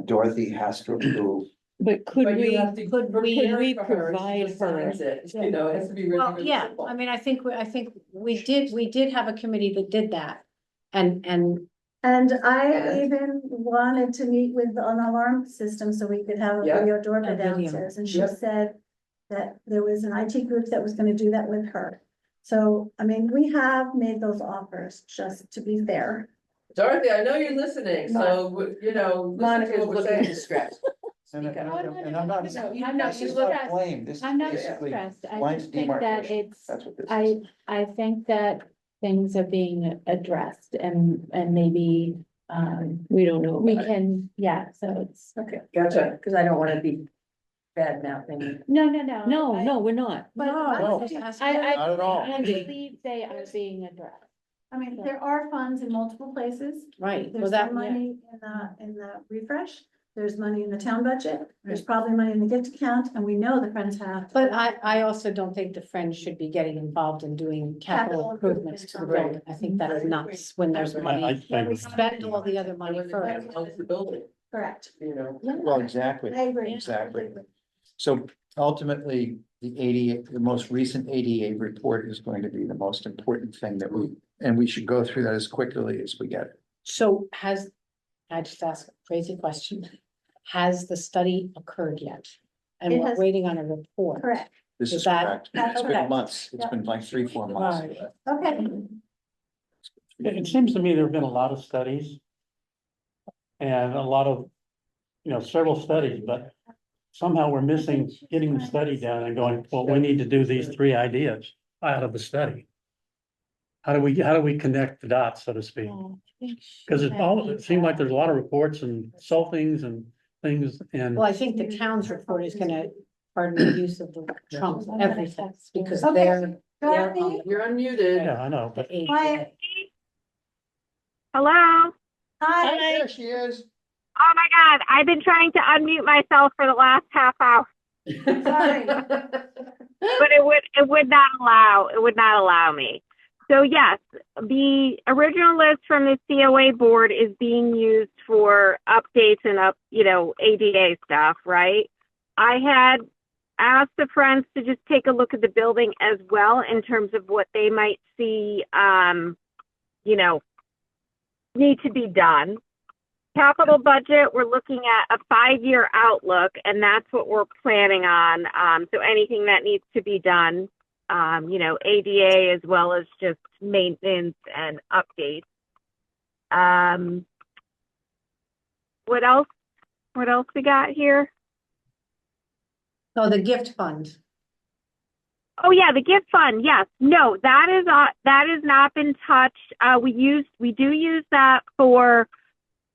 Dorothy has to approve. But could But you we, have to could prepare we for her, she provide just her- signs it, you know, it has to be really, Well, really yeah, simple. I mean, I think we did have a committee that did that. And And I And- even wanted to meet with an alarm system so we could have a Yeah. video doorbell A video. downstairs, and she Yep. said that there was an IT group that was gonna do that with her. So, I mean, we have made those offers, just to be fair. Dorothy, I know you're listening, so, you know, listen to Monica's what we're looking saying. distressed. And Speak up. I'm not, No, this you're is not stressed. blame, this is I'm not basically stressed. I line just think that demarcation. it's, That's what this is. I think that things are being addressed and maybe, We don't know. we about it. can, yeah, so it's, Okay, gotcha, because I don't want to be bad mouthing. no. No, we're not. But no, No. it has to I, be- Not at all. I believe they are being addressed. I mean, there are funds in multiple places. right, well, There's that, some money in the refresh, there's money in the town budget, there's probably money in the gift account, and we know the Friends have. but I also don't think the Friends should be getting involved in doing capital improvements to the building. I think that's nuts when there's I money. think. We spend all the other money When the town first. owns the building, Correct. you know. Well, exactly, I agree. exactly. So ultimately, the most recent ADA report is going to be the most important thing that and we should go through that as quickly as we get it. So I just asked a crazy question. Has the study occurred yet? And It we're has- waiting on a report. Correct. This Is is that- correct. that's It's been correct. months. It's Yeah. been like 3-4 months. Right. Okay, It seems to me there've been a lot of studies. And a lot of, several studies, but somehow we're missing getting the study done and going, well, we need to do these 3 ideas out of the study. How do we connect the dots, so to speak? Because it seemed like there's a lot of reports and consultings and things and. Well, I think the town's report is gonna, pardon the use of the trump everything, because Okay. they're Dorothy, on You're unmuted. Yeah, I know, the but quiet. Hello? Hi. There she is. Oh my God, I've been trying to unmute myself for the last half hour, Sorry. but it would not allow me. So yes, the original list from the COA board is being used for updates and ADA stuff, right? I had asked the friends to just take a look at the building as well in terms of what they might see, need to be done. Capital budget, we're looking at a 5-year outlook, and that's what we're planning on. So anything that needs to be done, ADA as well as just maintenance and updates. What else we got here? So the gift fund. Oh yeah, the gift fund. Yes, no, that has not been touched. We do use that for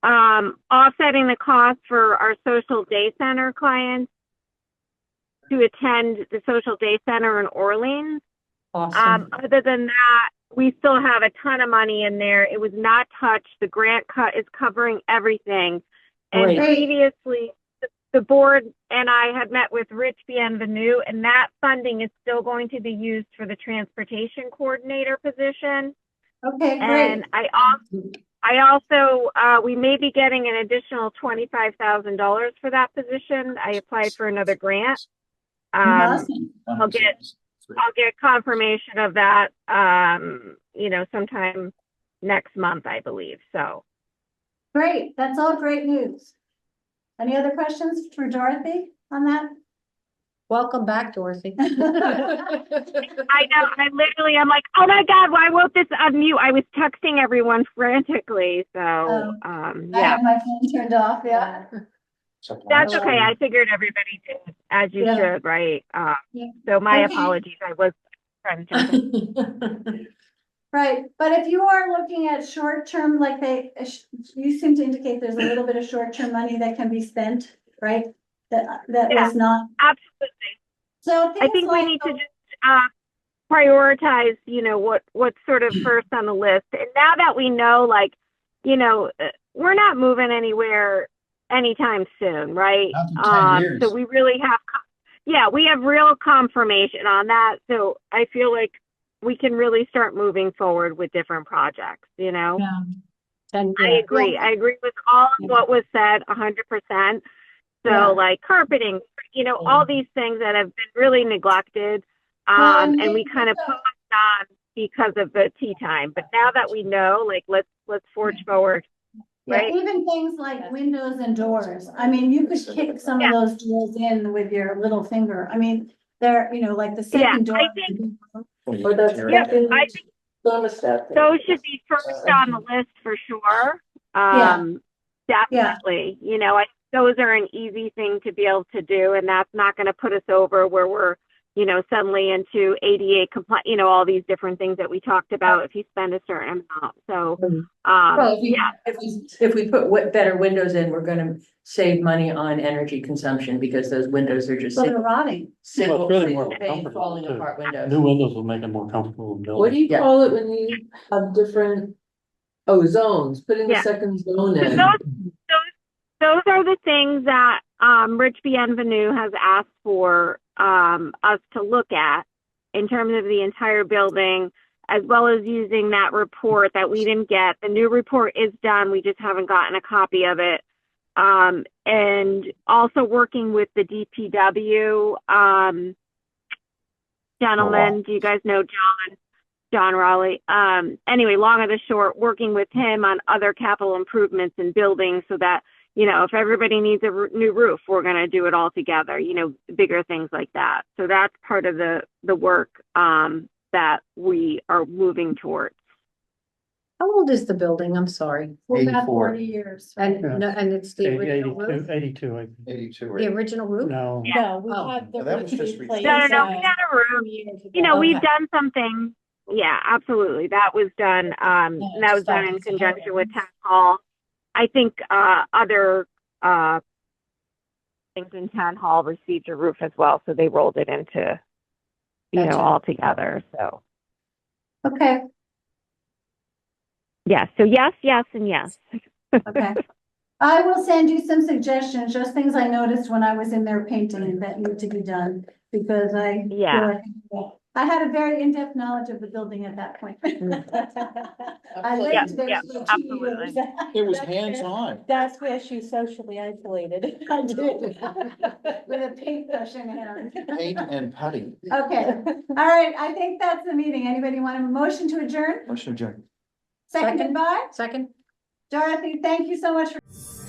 offsetting the cost for our social day center clients to attend the social day center in Orleans. Awesome. Other than that, we still have a ton of money in there. It was not touched. The grant cut is covering everything. And Great. previously, the board and I had met with Rich Bienvenu, and that funding is still going to be used for the transportation coordinator position. Okay, great. And I also, we may be getting an additional $25,000 for that position. I applied for another grant. Awesome. I'll get confirmation of that, sometime next month, I believe. So, Great, that's all great news. Any other questions for Dorothy on that? Welcome back, Dorothy. I know, I'm like, oh my God, why won't this unmute? I was texting everyone frantically. So, I yeah, have my phone turned off, yeah. that's okay. I figured everybody did, as you Yeah. should, right? Yeah. So my Okay. apologies. I was trying to jump. Right, but if you are looking at short-term, like you seem to indicate there's a little bit of short-term money that can be spent, right? That Yeah. was not, Absolutely. so I things think we like, need to just prioritize, what's sort of first on the list. And now that we know, we're not moving anywhere anytime soon, right? Not in 10 years. So we really have, we have real confirmation on that. So I feel like we can really start moving forward with different projects, you know? And I agree. I agree with all of what was said 100%. So like carpeting, you know, all these things that have been really neglected. And we kind of put on because of the tea time. But now that we know, like, let's forge forward. Yeah, Right? even things like windows and doors. I mean, you could kick some of those doors in with your little finger. I mean, they're, you know, like the second door. I think, Or that's I think thermostat. those should be first on the list for sure. Definitely. You know, those are an easy thing to be able to do, and that's not going to put us over where we're, you know, suddenly into ADA compliant, you know, all these different things that we talked about if you spend a certain amount. So, Well, if we put better windows in, we're gonna save money on energy consumption because those windows are just So they're rotting. Well, it's really more single pane comfortable falling too. apart windows. New windows will make it more comfortable in What do building. you call it when you have different, zones, putting the second zone so in? those are the things that Rich Bienvenu has asked for us to look at in terms of the entire building, as well as using that report that we didn't get. The new report is done. We just haven't gotten a copy of it. And also working with the DPW gentleman. Do you guys know John Raleigh? Anyway, long or the short, working with him on other capital improvements in buildings so that, you know, if everybody needs a new roof, we're going to do it all together, you know, bigger things like that. So that's part of the work that we are moving towards. How old is the building? I'm sorry. For about 84. 40 years. And, no, and it's the original roof? 82, I think. 82. The original roof? No. No, we Oh. had the No, that was roof just replaced. No, we had a roof. You know, we've Okay. done something. Yeah, absolutely. That was done. And that was done in just conjunction with Town Hall. I think other things in Town Hall received a roof as well, so they rolled it into, you know, all together. So Okay, yes, so yes, and yes. okay. I will send you some suggestions, just things I noticed when I was in there painting that need to be done, because I feel Yeah. like I had a very in-depth knowledge of the building at that point. I lived there for 2 years. It was hands-on. That's where she's socially isolated. I did. With a paintbrush in hand. Paint and putty. Okay, all right, I think that's the meeting. Anybody want a motion to adjourn? Motion adjourned. Seconded by Second? Dorothy, thank you so much for.